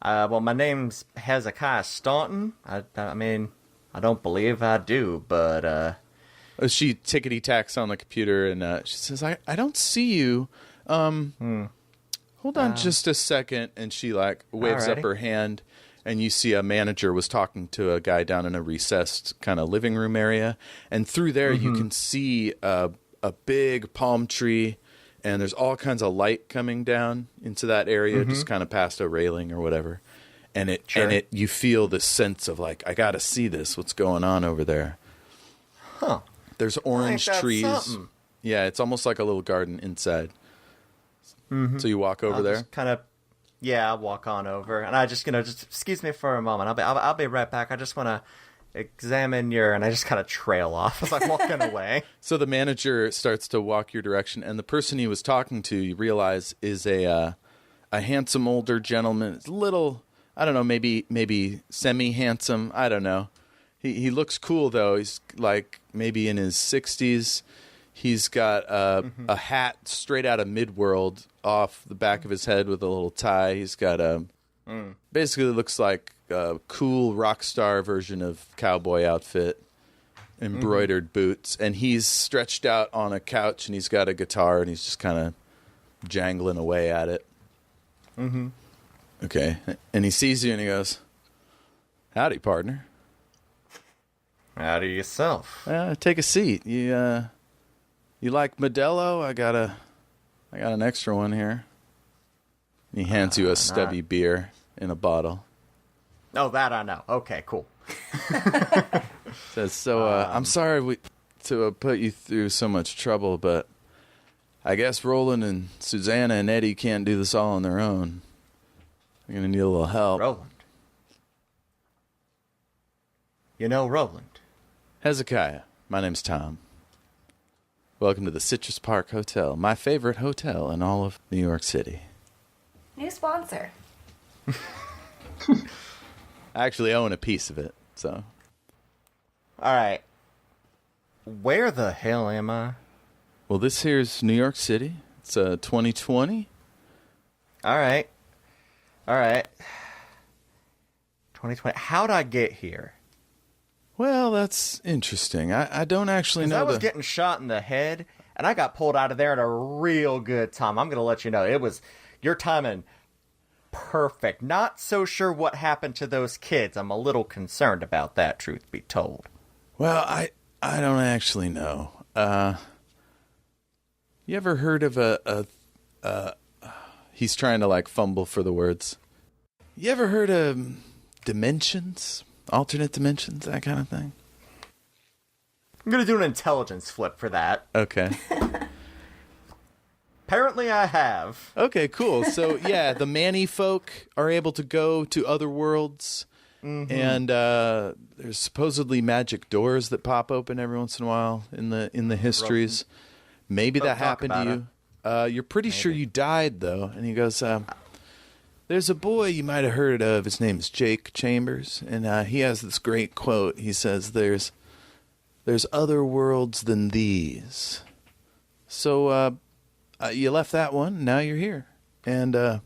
my name's Hezekiah Staunton. I mean, I don't believe I do, but, She tickety-tacks on the computer, and she says, I don't see you. Hold on just a second. And she, waves up Alrighty. her hand, and you see a manager was talking to a guy down in a recessed kind of living room area. And through there, you can see a big palm tree, and there's all kinds of light coming down into that area, just kind of past a railing or whatever. And you feel this sense of I gotta see this. What's going on over there? Huh. There's orange Ain't that trees. something? Yeah, it's almost like a little garden inside. So you walk over there. I'll walk on over, and I just excuse me for a moment. I'll be right back. I just want to examine and I just kind of trail off as I'm walking away. So the manager starts to walk your direction, and the person he was talking to, you realize, is a handsome older gentleman. It's a little, I don't know, maybe semi-handsome. I don't know. He looks cool, though. He's maybe in his 60s. He's got a hat straight out of Midworld off the back of his head with a little tie. He's got basically looks like a cool rock star version of cowboy outfit, embroidered boots, and he's stretched out on a couch, and he's got a guitar, and he's just kind of jangling away at it. Okay, and he sees you, and he goes, "Howdy, partner. Howdy yourself. Take a seat. You like Modelo? I got an extra one here." He hands you a stubby beer in a bottle. Oh, that I know. Okay, cool. Says, I'm sorry to put you through so much trouble, but I guess Roland and Susanna and Eddie can't do this all on their own. They're going to need a little help. Roland. You know Roland. Hezekiah, my name's Tom. Welcome to the Citrus Park Hotel, my favorite hotel in all of New York City. New sponsor. I actually own a piece of it, so. All right. Where the hell am I? Well, this here's New York City. It's 2020. All right. 2020. How'd I get here? Well, that's interesting. I don't actually know. I was getting shot in the head, and I got pulled out of there at a real good time. I'm going to let you know. It was your timing perfect. Not so sure what happened to those kids. I'm a little concerned about that, truth be told. Well, I don't actually know. You ever heard of he's trying to fumble for the words. You ever heard of dimensions? Alternate dimensions, that kind of thing? I'm going to do an intelligence flip for that. Okay. Apparently I have. Okay, cool. So, yeah, the Manny folk are able to go to other worlds, and there's supposedly magic doors that pop open every once in a while in the histories. Maybe that happened to you. You're pretty sure you died, though. And he goes, there's a boy you might have heard of. His name is Jake Chambers, and he has this great quote. He says, there's other worlds than these. So you left that one, now you're here. And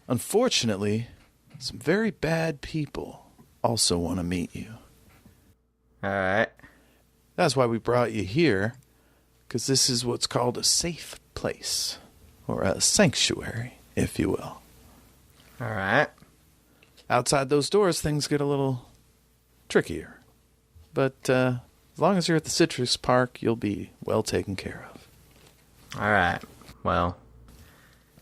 unfortunately, some very bad people also want to meet you. All right. That's why we brought you here, because this is what's called a safe place, or a sanctuary, if you will. All right. Outside those doors, things get a little trickier. But as long as you're at the Citrus Park, you'll be well taken care of. All right. Well,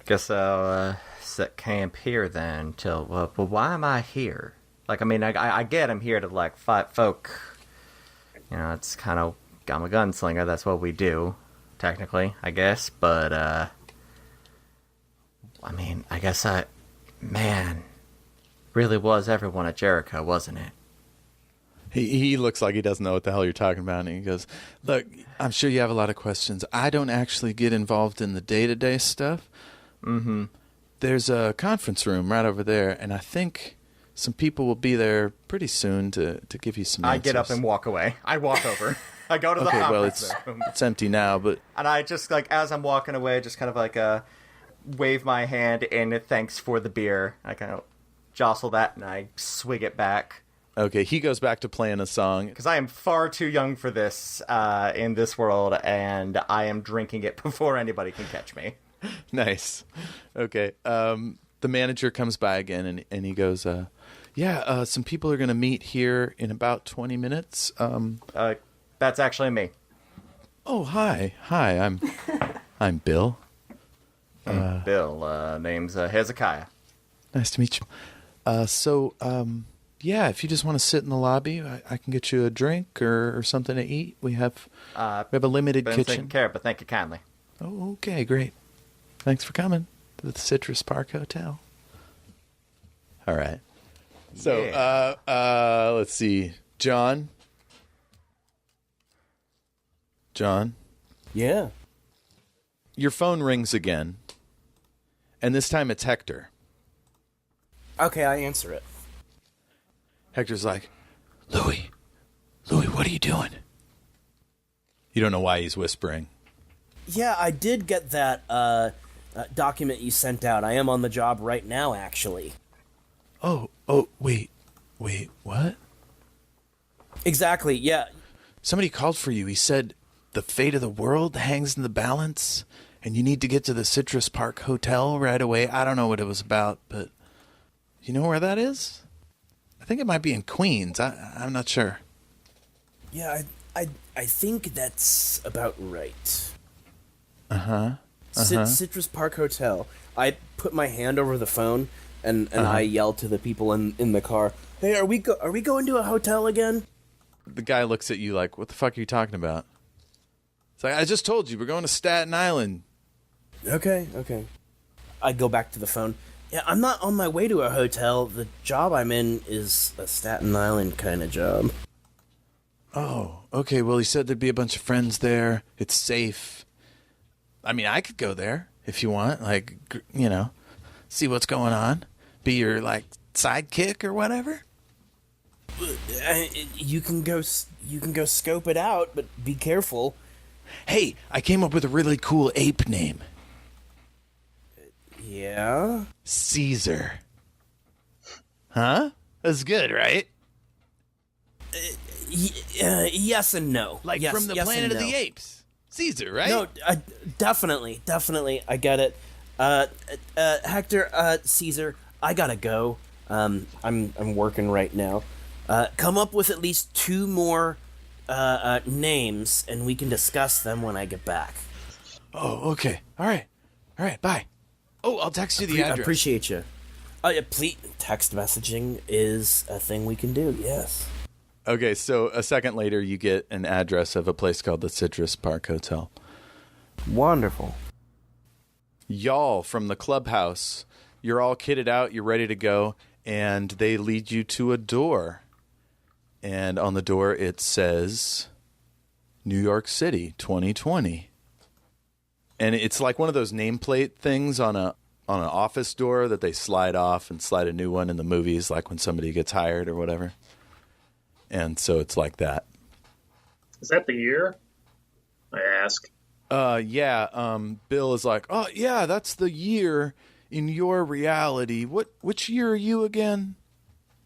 guess I'll set camp here then till... Well, why am I here? I get I'm here to, fight folk. You know, it's kind of... I'm a gunslinger. That's what we do, technically, I guess. But, I guess Man, really was everyone at Jericho, wasn't it? He looks like he doesn't know what the hell you're talking about, and he goes, "Look, I'm sure you have a lot of questions. I don't actually get involved in the day-to-day stuff. Mm-hmm. There's a conference room right over there, and I think some people will be there pretty soon to give you some answers." I get up and walk away. I walk over. I go to the conference room. It's empty now, but... And I just, like, as I'm walking away, just kind of like wave my hand in thanks for the beer. I kind of jostle that, and I swig it back. Okay, he goes back to playing a song. Because I am far too young for this in this world, and I am drinking it before anybody can catch me. Nice. Okay. The manager comes by again, and he goes, some people are going to meet here in about 20 minutes. That's actually me. Oh, hi. Hi, I'm Bill. Bill, name's Hezekiah. Nice to meet you. If you just want to sit in the lobby, I can get you a drink or something to eat. We have a limited Been kitchen. taking care of, but thank you kindly. Oh, okay, great. Thanks for coming to the Citrus Park Hotel. All right. So, let's see. John? Yeah. Your phone rings again, and this time it's Hector. Okay, I answer it. Hector's like, Louis, what are you doing? You don't know why he's whispering. Yeah, I did get that document you sent out. I am on the job right now, actually. Oh, wait, what? Exactly, yeah. Somebody called for you. He said the fate of the world hangs in the balance, and you need to get to the Citrus Park Hotel right away. I don't know what it was about, but you know where that is? I think it might be in Queens. I'm not sure. Yeah, I think that's about right. Citrus Park Hotel. I put my hand over the phone, and I yell to the people in the car, "Hey, are we going to a hotel again?" The guy looks at you like, what the fuck are you talking about? It's like, I just told you, we're going to Staten Island. Okay. I go back to the phone. Yeah, I'm not on my way to a hotel. The job I'm in is a Staten Island kind of job. Oh, okay. Well, he said there'd be a bunch of friends there. It's safe. I mean, I could go there if you want. Like, see what's going on. Be your, sidekick or whatever. You can go scope it out, but be careful. Hey, I came up with a really cool ape name. Yeah? Caesar. Huh? That's good, right? Yes and no. Yes, from the Planet of the Apes. Caesar, right? No, definitely. I get it. Hector, Caesar, I gotta go. I'm working right now. Come up with at least 2 more names, and we can discuss them when I get back. Oh, okay. All right, bye. Oh, I'll text you the address. I appreciate you. Oh, yeah, please. Text messaging is a thing we can do, yes. Okay, so a second later, you get an address of a place called the Citrus Park Hotel. Wonderful. Y'all from the clubhouse, you're all kitted out, you're ready to go, and they lead you to a door. And on the door, it says, New York City, 2020. And it's like one of those nameplate things on an office door that they slide off and slide a new one in the movies, like when somebody gets hired or whatever. And so it's like that. Is that the year? I ask. Bill is like, oh, yeah, that's the year in your reality. Which year are you again?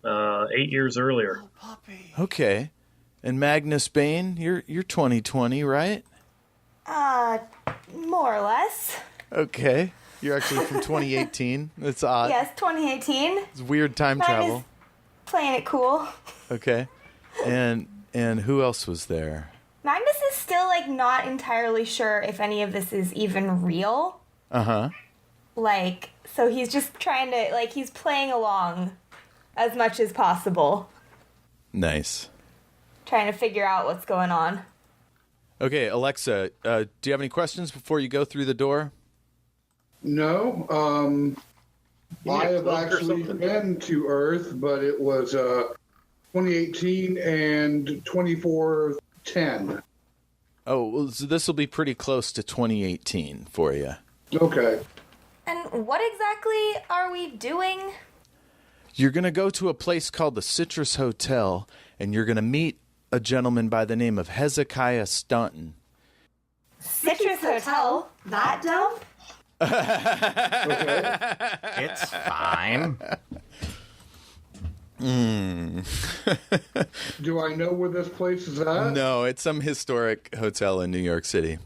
8 years earlier. Okay. And Magnus Bane, you're 2020, right? More or less. Okay. You're actually from 2018. That's odd. Yes, 2018. It's weird time travel. Playing it cool. Okay. And who else was there? Magnus is still, not entirely sure if any of this is even real. Uh-huh. So he's just trying to, he's playing along as much as possible. Nice. Trying to figure out what's going on. Okay, Alexa, do you have any questions before you go through the door? No. I have actually been to Earth, but it was 2018 and 2410. Oh, well, so this will be pretty close to 2018 for you. Okay. And what exactly are we doing? You're going to go to a place called the Citrus Hotel, and you're going to meet a gentleman by the name of Hezekiah Staunton. Citrus Hotel? That dumb? Okay. It's fine. Do I know where this place is at? No, it's some historic hotel in New York City.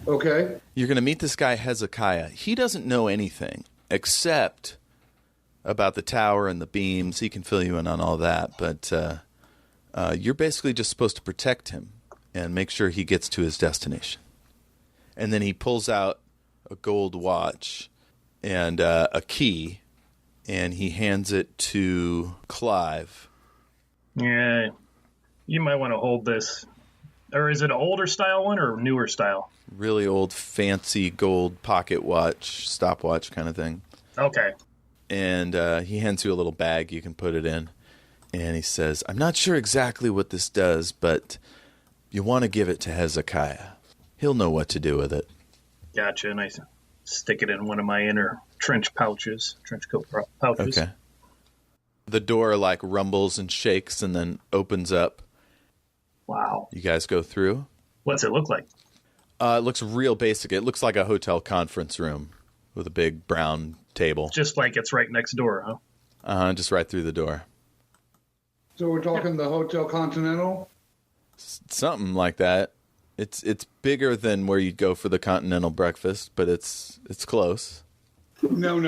Okay. You're going to meet this guy, Hezekiah. He doesn't know anything except about the tower and the beams. He can fill you in on all that, but you're basically just supposed to protect him and make sure he gets to his destination. And then he pulls out a gold watch and a key, and he hands it to Clive. Yeah, you might want to hold this. Or is it an older style one or newer style? Really old, fancy gold pocket watch, stopwatch kind of thing. Okay. And he hands you a little bag you can put it in. And he says, I'm not sure exactly what this does, but you want to give it to Hezekiah. He'll know what to do with it. Gotcha. And I stick it in one of my inner trench coat pouches. Okay. The door like rumbles and shakes and then opens up. Wow. You guys go through. What's it look like? It looks real basic. It looks like a hotel conference room with a big brown table. Just like it's right next door, huh? Just right through the door. So we're talking the Hotel Continental? Something like that. It's bigger than where you'd go for the continental breakfast, but it's close. No.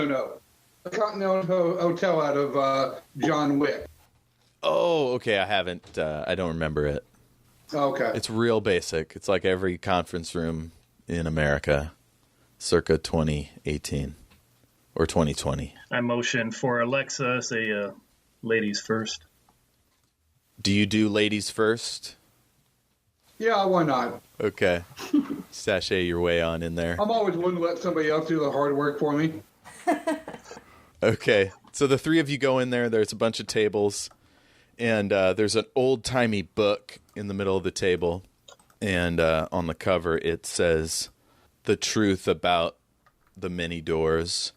The Continental Hotel out of John Wick. Oh, okay. I don't remember it. Okay. It's real basic. It's like every conference room in America, circa 2018 or 2020. I motion for Alexa, say ladies first. Do you do ladies first? Yeah, why not? Okay. Sashay your way on in there. I'm always willing to let somebody else do the hard work for me. Okay. So the three of you go in there. There's a bunch of tables. And there's an old-timey book in the middle of the table. And on the cover, it says, The Truth About the Many Doors.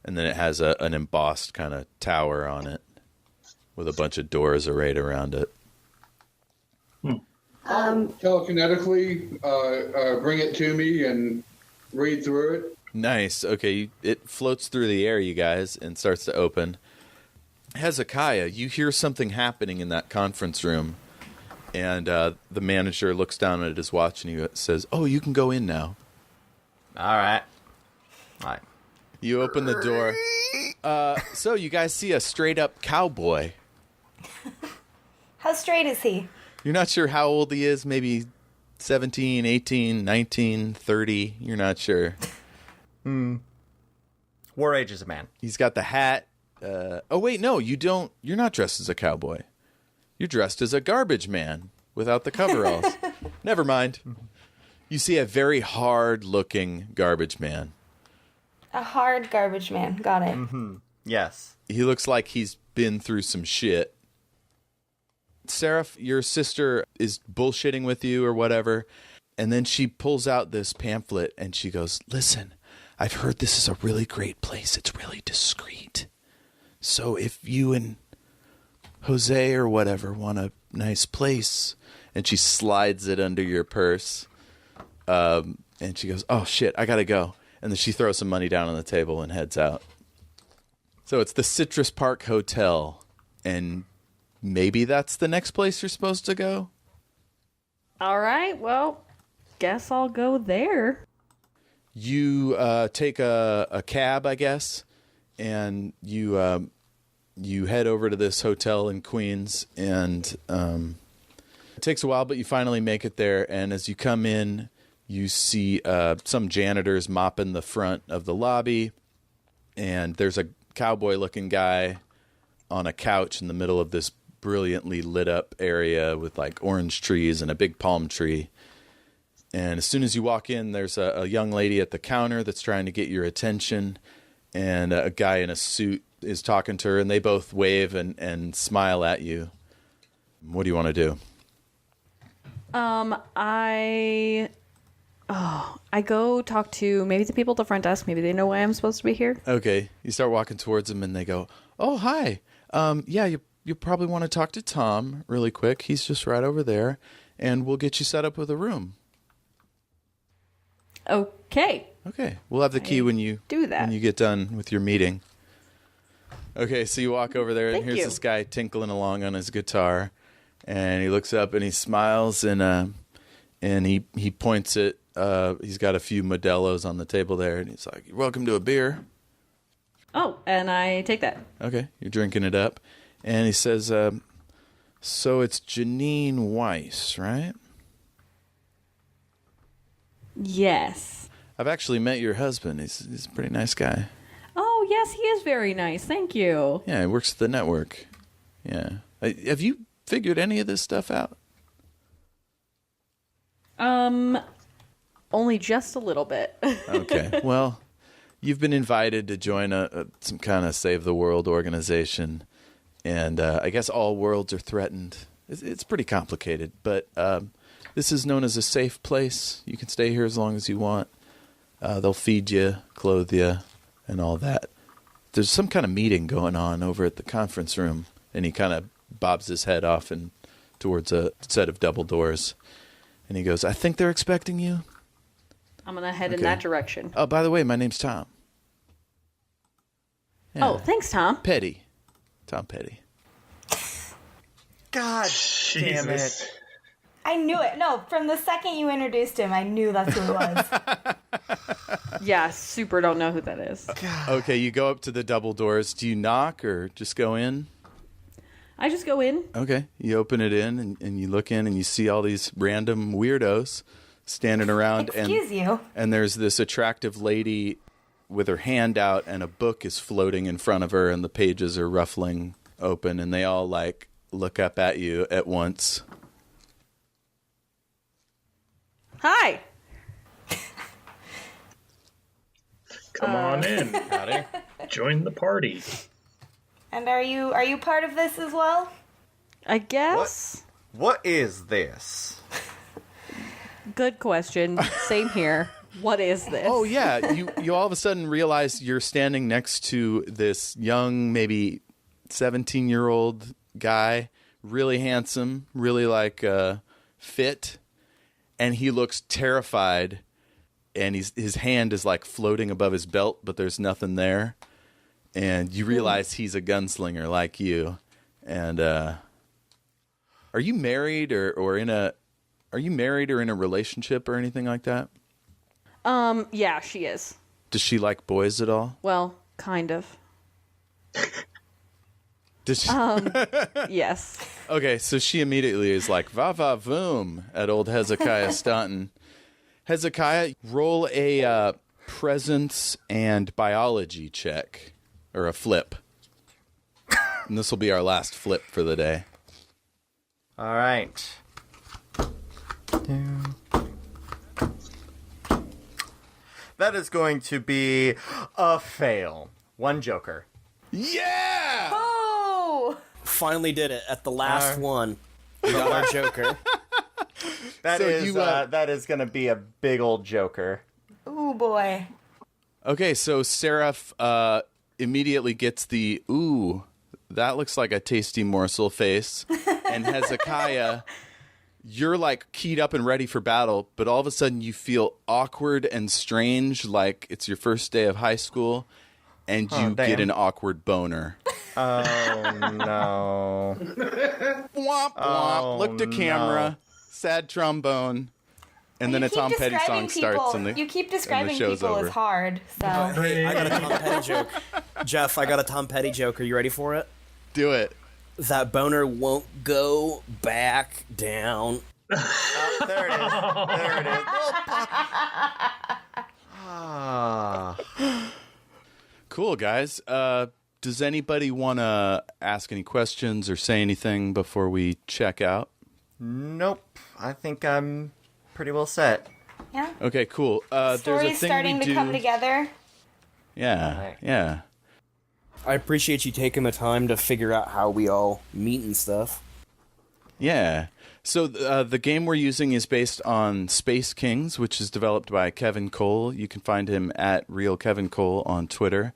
And then it has an embossed kind of tower on it with a bunch of doors arrayed around it. Telekinetically, bring it to me and read through it. Nice. Okay. It floats through the air, you guys, and starts to open. Hezekiah, you hear something happening in that conference room, and the manager looks down at his watch and he says, "Oh, you can go in now." All right. You open the door. So you guys see a straight-up cowboy. How straight is he? You're not sure how old he is, maybe 17, 18, 19, 30. You're not sure. War age is a man. He's got the hat. Oh, wait, no, you don't. You're not dressed as a cowboy. You're dressed as a garbage man without the coveralls. Never mind. You see a very hard-looking garbage man. A hard garbage man. Got it. Yes. He looks like he's been through some shit. Seraph, your sister is bullshitting with you or whatever, and then she pulls out this pamphlet and she goes, "Listen, I've heard this is a really great place. It's really discreet. So if you and Jose or whatever want a nice place," and she slides it under your purse, and she goes, "Oh shit, I gotta go." And then she throws some money down on the table and heads out. So it's the Citrus Park Hotel, and maybe that's the next place you're supposed to go? All right, well, guess I'll go there. You take a cab, I guess, and you head over to this hotel in Queens, and it takes a while, but you finally make it there, and as you come in, you see some janitors mopping the front of the lobby, and there's a cowboy-looking guy on a couch in the middle of this brilliantly lit up area with like orange trees and a big palm tree. And as soon as you walk in, there's a young lady at the counter that's trying to get your attention, and a guy in a suit is talking to her, and they both wave and smile at you. What do you want to do? I go talk to maybe the people at the front desk. Maybe they know why I'm supposed to be here. Okay, you start walking towards them, and they go, "Oh, hi. Yeah, you probably want to talk to Tom really quick. He's just right over there, and we'll get you set up with a room." Okay. Okay, we'll have the key when you do that. when you get done with your meeting. Okay, so you walk over there, and Thank here's you. this guy tinkling along on his guitar, and he looks up and he smiles and he points it. He's got a few Modelo's on the table there, and he's like, "You're welcome to a beer." Oh, and I take that. Okay, you're drinking it up, and he says, "So it's Janine Weiss, right? Yes. I've actually met your husband. He's a pretty nice guy. Oh, yes, he is very nice. Thank you. Yeah, he works at the network. Yeah. Have you figured any of this stuff out?" Only just a little bit. Okay. Well, you've been invited to join some kind of save the world organization, and I guess all worlds are threatened. It's pretty complicated, but this is known as a safe place. You can stay here as long as you want. They'll feed you, clothe you, and all that. There's some kind of meeting going on over at the conference room, and he kind of bobs his head off and towards a set of double doors, and he goes, "I think they're expecting you." I'm going to head in Okay. that direction. Oh, by the way, my name's Tom. Yeah. Oh, thanks, Tom. Petty. Tom Petty. God damn it. Jesus. I knew it. No, from the second you introduced him, I knew that's who it was. Yeah, super don't know who that is. Okay, you go up to the double doors. Do you knock or just go in? I just go in. Okay, you open it in and you look in and you see all these random weirdos standing around. Excuse you. And there's this attractive lady with her hand out and a book is floating in front of her and the pages are ruffling open and they all like look up at you at once. Hi. Come on in. Howdy. Join the party. And are you part of this as well? I guess. What is this? Good question. Same here. What is this? Oh yeah, you all of a sudden realize you're standing next to this young, maybe 17-year-old guy, really handsome, really like fit, and he looks terrified. And his hand is like floating above his belt, but there's nothing there. And you realize he's a gunslinger like you. And are you married or in a relationship or anything like that? Yeah, she is. Does she like boys at all? Well, kind of. Does she? Yes. Okay, so she immediately is like, va va voom at old Hezekiah Staunton. Hezekiah, roll a presence and biology check, or a flip. And this will be our last flip for the day. All right. That is going to be a fail. One joker. Yeah! Oh! Finally did it at the last one. We got our Joker. That So is you, that is going to be a big old joker. Ooh boy. Okay, so Seraph immediately gets the, ooh, that looks like a tasty morsel face. And Hezekiah, you're like keyed up and ready for battle, but all of a sudden you feel awkward and strange, like it's your first day of high school, and you get damn. an awkward boner. Oh no. Womp womp, look to camera, sad trombone. And then a Tom Petty song starts and you keep describing show's people over. as hard, so. Hey, I got a Tom Petty joke. Jeff, I got a Tom Petty joke. Are you ready for it? Do it. That boner won't go back down. There it is. There it is. Little pop. Ah. Cool, guys. Does anybody want to ask any questions or say anything before we check out? Nope. I think I'm pretty well set. Yeah. Okay, cool. There's a Story's thing starting we to do. come together. Yeah, Right. yeah. I appreciate you taking the time to figure out how we all meet and stuff. Yeah. So the game we're using is based on Space Kings, which is developed by Kevin Cole. You can find him at Real Kevin Cole on Twitter.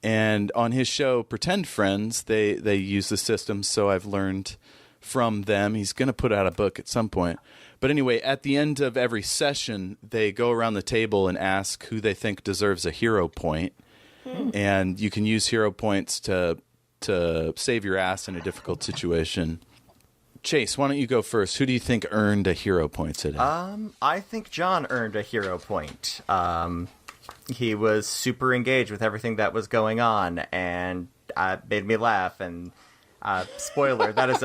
And on his show, Pretend Friends, they use the system, so I've learned from them. He's going to put out a book at some point. But anyway, at the end of every session, they go around the table and ask who they think deserves a hero point. And you can use hero points to save your ass in a difficult situation. Chase, why don't you go first? Who do you think earned a hero point today? I think John earned a hero point. He was super engaged with everything that was going on, and made me laugh. And spoiler, that's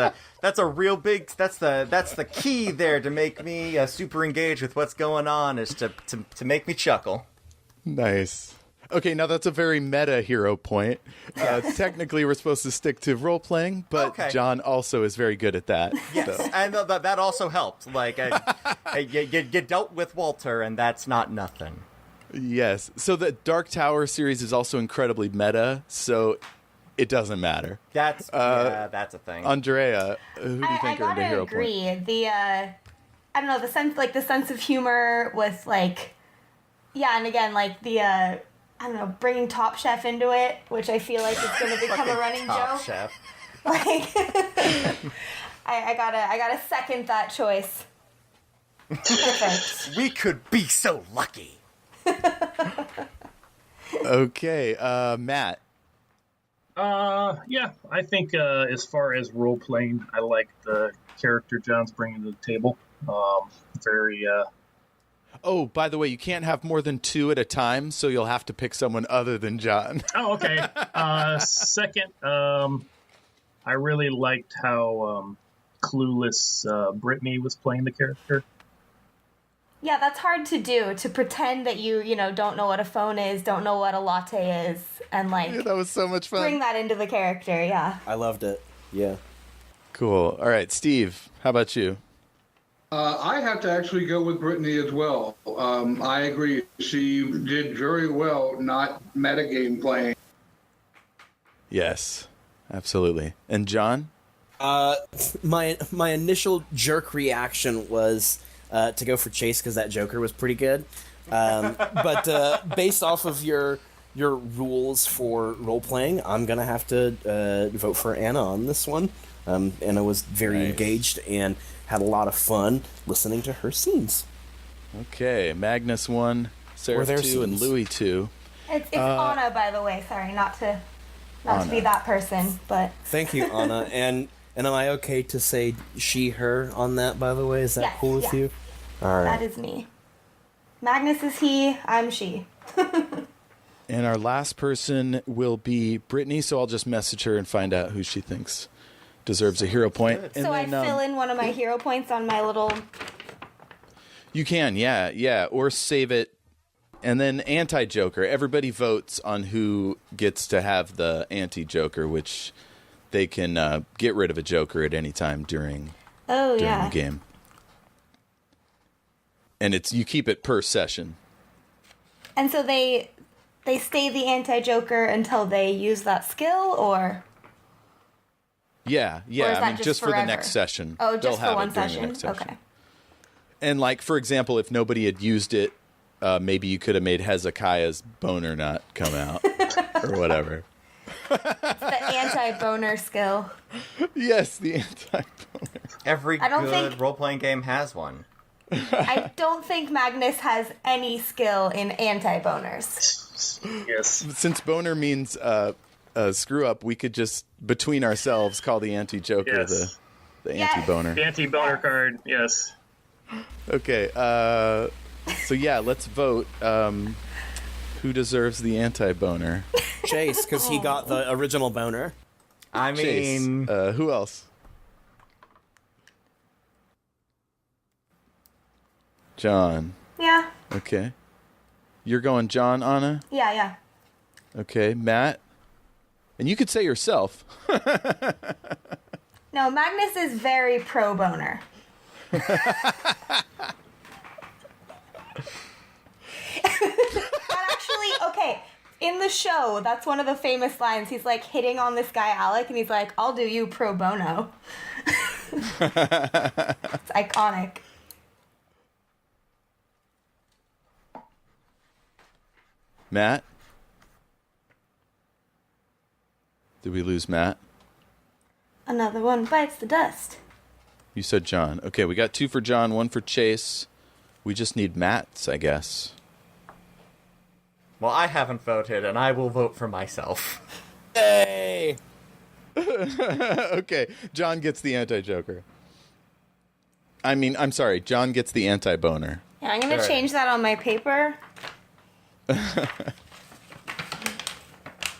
a real big. That's the key there to make me super engaged with what's going on, is to make me chuckle. Nice. Okay, now that's a very meta hero point. Technically, we're supposed to stick to role-playing, but Okay. John also is very good at that. Yes, so. and that also helped. Like, you dealt with Walter, and that's not nothing. Yes. So the Dark Tower series is also incredibly meta, so it doesn't matter. That's a thing. Andrea, who do you think earned a hero point? I agree. I don't know, the sense of humor with, like, yeah, and again, like, I don't know, bringing Top Chef into it, which I feel like is going to become a running Top joke. Chef. Like, I gotta second that choice. Perfect. We could be so lucky. Okay, Matt. Yeah, I think as far as role playing, I like the character John's bringing to the table. Very. Oh, by the way, you can't have more than 2 at a time, so you'll have to pick someone other than John. Oh, okay. Second, I really liked how clueless Brittany was playing the character. Yeah, that's hard to do, to pretend that you don't know what a phone is, don't know what a latte is, and, like, Yeah, that was so much fun. bring that into the character, yeah. I loved it. Yeah. Cool. All right, Steve, how about you? I have to actually go with Brittany as well. I agree. She did very well not metagame playing. Yes, absolutely. And John? My initial jerk reaction was to go for Chase because that Joker was pretty good. But based off of your rules for role playing, I'm gonna have to vote for Anna on this one. Anna was very engaged and had a lot of fun listening to her scenes. Okay, Magnus 1, Sarah 2, scenes. and Louis 2. It's Anna, by the way. Sorry, not to be that person, but Thank you, Anna. And am I okay to say she, her on that, by the way? Is that Yes, cool with yeah. you? All right. that is me. Magnus is he, I'm she. And our last person will be Brittany, so I'll just message her and find out who she thinks deserves a hero point. And So I then, fill in one of my hero points on my little... You can, yeah, or save it. And then anti-Joker. Everybody votes on who gets to have the anti-Joker, which they can get rid of a Joker at any time during the game. And you keep it per session. And so they stay the anti-Joker until they use that skill, or... Yeah. Or is that I mean, just for the forever? next session. Oh, They'll just for have one it during the session? next session. Okay. And, like, for example, if nobody had used it, maybe you could have made Hezekiah's boner not come out or whatever. The anti-boner skill. Yes, the anti-boner. Every I don't good think- role-playing game has one. I don't think Magnus has any skill in anti-boners. Yes. Since boner means screw up, we could just, between ourselves, call the anti-Joker Yes. the Yes. anti-boner. The anti-boner card, yes. Okay, so yeah, let's vote. Who deserves the anti-boner? Chase, because he got the original boner. I Chase. mean, Who else? John. Yeah. Okay. You're going John, Anna? Yeah. Okay, Matt? And you could say yourself. No, Magnus is very pro-boner. But actually, okay, in the show, that's one of the famous lines. He's like hitting on this guy Alec, and he's like, "I'll do you pro bono." It's iconic. Matt? Did we lose Matt? Another one bites the dust. You said John. Okay, we got 2 for John, 1 for Chase. We just need Matt's, I guess. Well, I haven't voted, and I will vote for myself. Hey! Okay, John gets the anti-Joker. I mean, I'm sorry, John gets the anti-boner. Yeah, I'm gonna Sure. change that on my paper.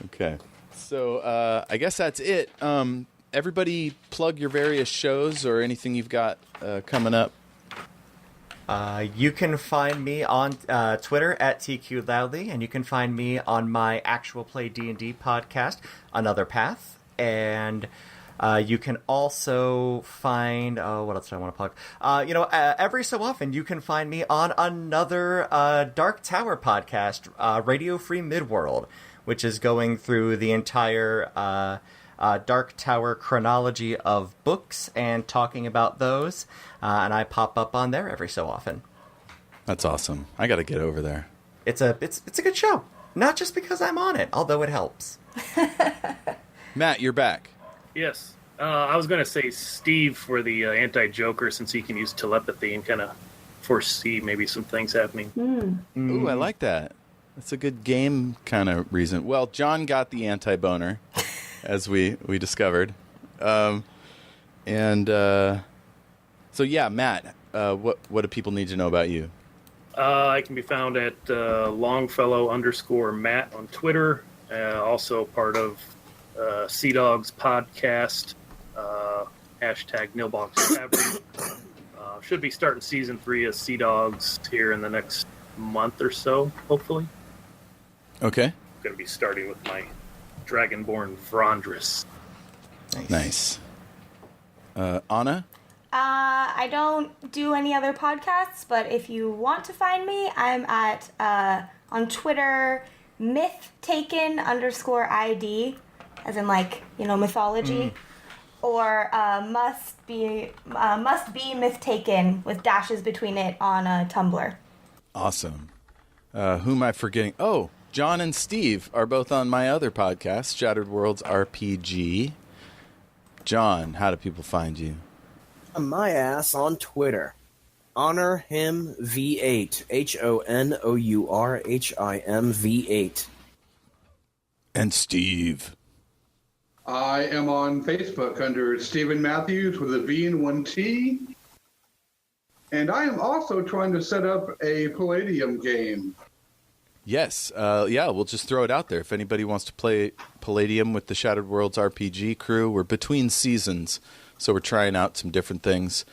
Okay. So, I guess that's it. Everybody plug your various shows or anything you've got coming up. You can find me on Twitter at TQLoudly, and you can find me on my actual play D&D podcast, Another Path. And you can also find... what else do I want to plug? Every so often, you can find me on another Dark Tower podcast, Radio Free Midworld, which is going through the entire Dark Tower chronology of books and talking about those. And I pop up on there every so often. That's awesome. I got to get over there. It's a good show. Not just because I'm on it, although it helps. Matt, you're back. Yes. I was going to say Steve for the anti-Joker, since he can use telepathy and kind of foresee maybe some things happening. Ooh, I like that. That's a good game kind of reason. Well, John got the anti-boner, as we discovered. So yeah, Matt, what do people need to know about you? I can be found at Longfellow_Matt on Twitter. Also part of Sea Dogs podcast, hashtag Nilbox Tavern. Should be starting season 3 of Sea Dogs here in the next month or so, hopefully. Okay. I'm going to be starting with my Dragonborn Vrondris. Nice. Anna? I don't do any other podcasts, but if you want to find me, I'm at on Twitter, mythtaken_ID, as in mythology, or must be mythtaken with dashes between it on Tumblr. Awesome. Who am I forgetting? Oh, John and Steve are both on my other podcast, Shattered Worlds RPG. John, how do people find you? My ass on Twitter. Honor him V8. HONOURHIM V8. And Steve. I am on Facebook under Stephen Matthews with a V and 1 T. And I am also trying to set up a Palladium game. Yes. We'll just throw it out there. If anybody wants to play Palladium with the Shattered Worlds RPG crew, we're between seasons, so we're trying out some different things.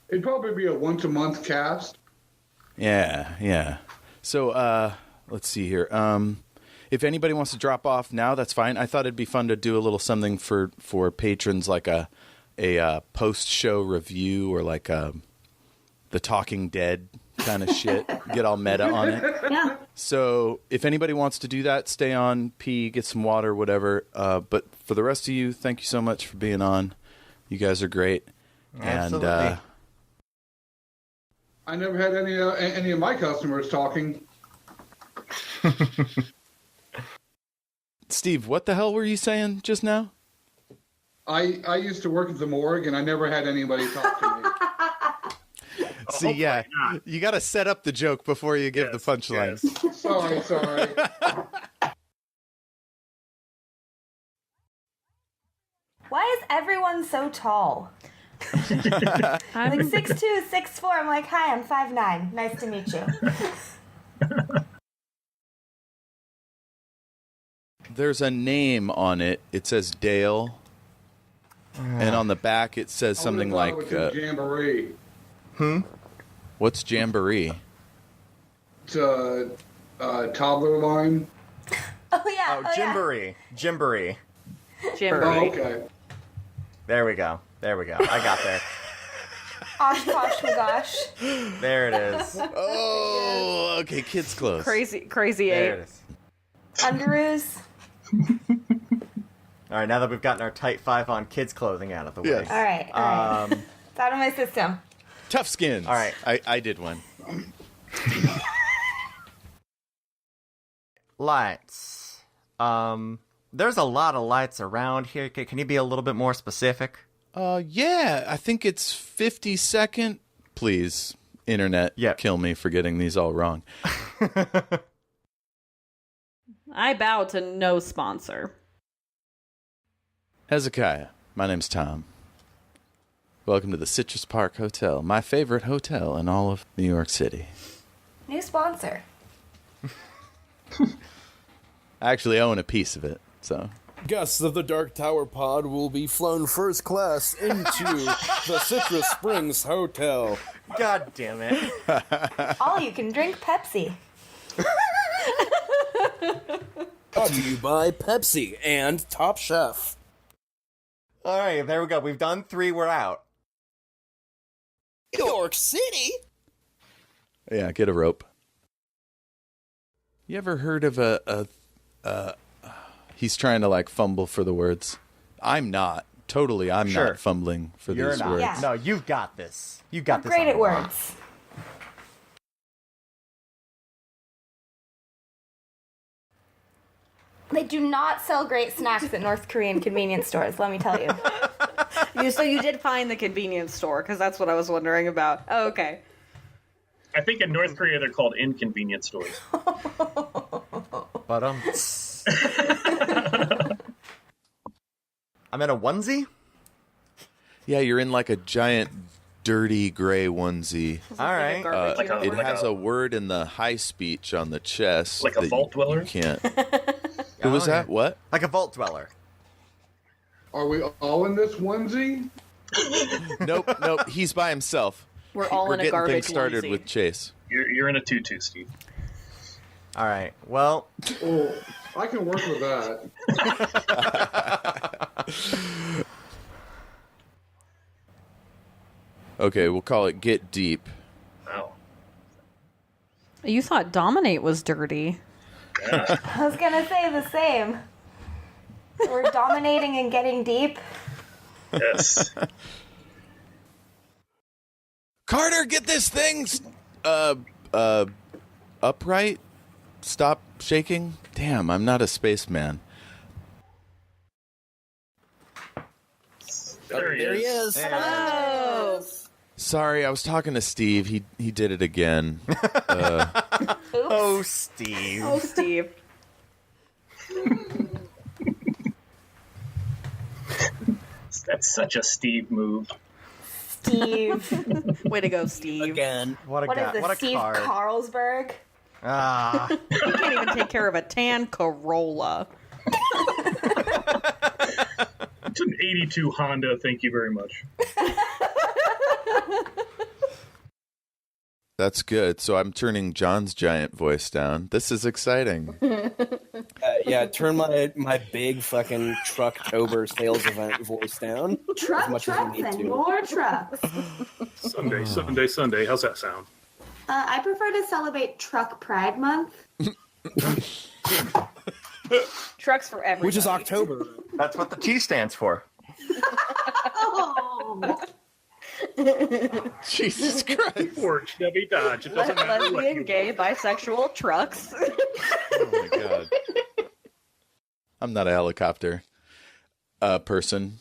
It'd probably be a once-a-month cast. Yeah. So, let's see here. If anybody wants to drop off now, that's fine. I thought it'd be fun to do a little something for patrons, like a post-show review or like the Talking Dead kind of shit. Get all meta on it. Yeah. So if anybody wants to do that, stay on, pee, get some water, whatever. But for the rest of you, thank you so much for being on. You guys are great. Absolutely. And I never had any of my customers talking. Steve, what the hell were you saying just now? I used to work at the morgue, and I never had anybody talk to me. See, yeah, you got to set up the joke before you give the punchline. Yes. Sorry. Why is everyone so tall? I'm like 6'2", 6'4". I'm like, hi, I'm 5'9". Nice to meet you. There's a name on it. It says Dale. And on the back it says something like... Jamboree. What's Jamboree? It's a toddler line. Oh, yeah. Jimboree. Jimboree. Oh, okay. There we go. I got there. Oshkosh gosh. There it is. Oh, okay, Kids Close. Crazy There eight. it is. Underoos. All right, now that we've gotten our tight 5 on kids' clothing out of the way. Yes. All right. It's out of my system. Tough skins. All right. I did one. Lights. There's a lot of lights around here. Can you be a little bit more specific? Yeah, I think it's 52nd. Please, internet, kill me for getting these all wrong. I bow to no sponsor. Hezekiah, my name's Tom. Welcome to the Citrus Park Hotel, my favorite hotel in all of New York City. New sponsor. I actually own a piece of it, so... Guests of the Dark Tower Pod will be flown first class into the Citrus Springs Hotel. God damn it. All you can drink Pepsi. Brought to you by Pepsi and Top Chef. All right, there we go. We've done 3. We're out. York City? Yeah, get a rope. You ever heard of he's trying to like fumble for the words. I'm not. Totally, I'm Sure. not fumbling for You're these not. words. Yeah. No, you've got this. You've got I'm this. great on at lock. words. They do not sell great snacks at North Korean convenience stores, let me tell you. So you did find the convenience store, because that's what I was wondering about. Oh, okay. I think in North Korea they're called inconvenience stores. But I'm in a onesie. Yeah, you're in like a giant, dirty gray onesie. All right. It has a word in the high speech on the chest. Like a that vault dweller? You can't. Who was that? What? Like a vault dweller. Are we all in this onesie? Nope. He's by himself. We're all We're in a getting garbage things started onesie. with Chase. You're in a tutu, Steve. All right. Well, Oh, I can work with that. Okay, we'll call it Get Deep. Wow. You thought Dominate was dirty. I was gonna say the same. We're dominating and getting deep. Yes. Carter, get this thing upright. Stop shaking. Damn, I'm not a spaceman. There he There he is. is. Oh. Sorry, I was talking to Steve. He did it again. oh, Steve. Oh, Steve. That's such a Steve move. Steve. Way to go, Steve. Again. What a What guy. is this, What a Steve card. Carlsberg? Ah. You can't even take care of a tan Corolla. It's an 82 Honda, thank you very much. That's good. So I'm turning John's giant voice down. This is exciting. Yeah, turn my big fucking Trucktober sales event voice down. Truck, much as you trucks, need and to. more trucks. Sunday. How's that sound? I prefer to celebrate Truck Pride Month. Trucks for everybody. Which is October. That's what the T stands for. Oh. Jesus Christ. Ford, Chevy, Dodge. It doesn't matter what Lesbian, you gay, bisexual, trucks. Oh my God. I'm not a helicopter person.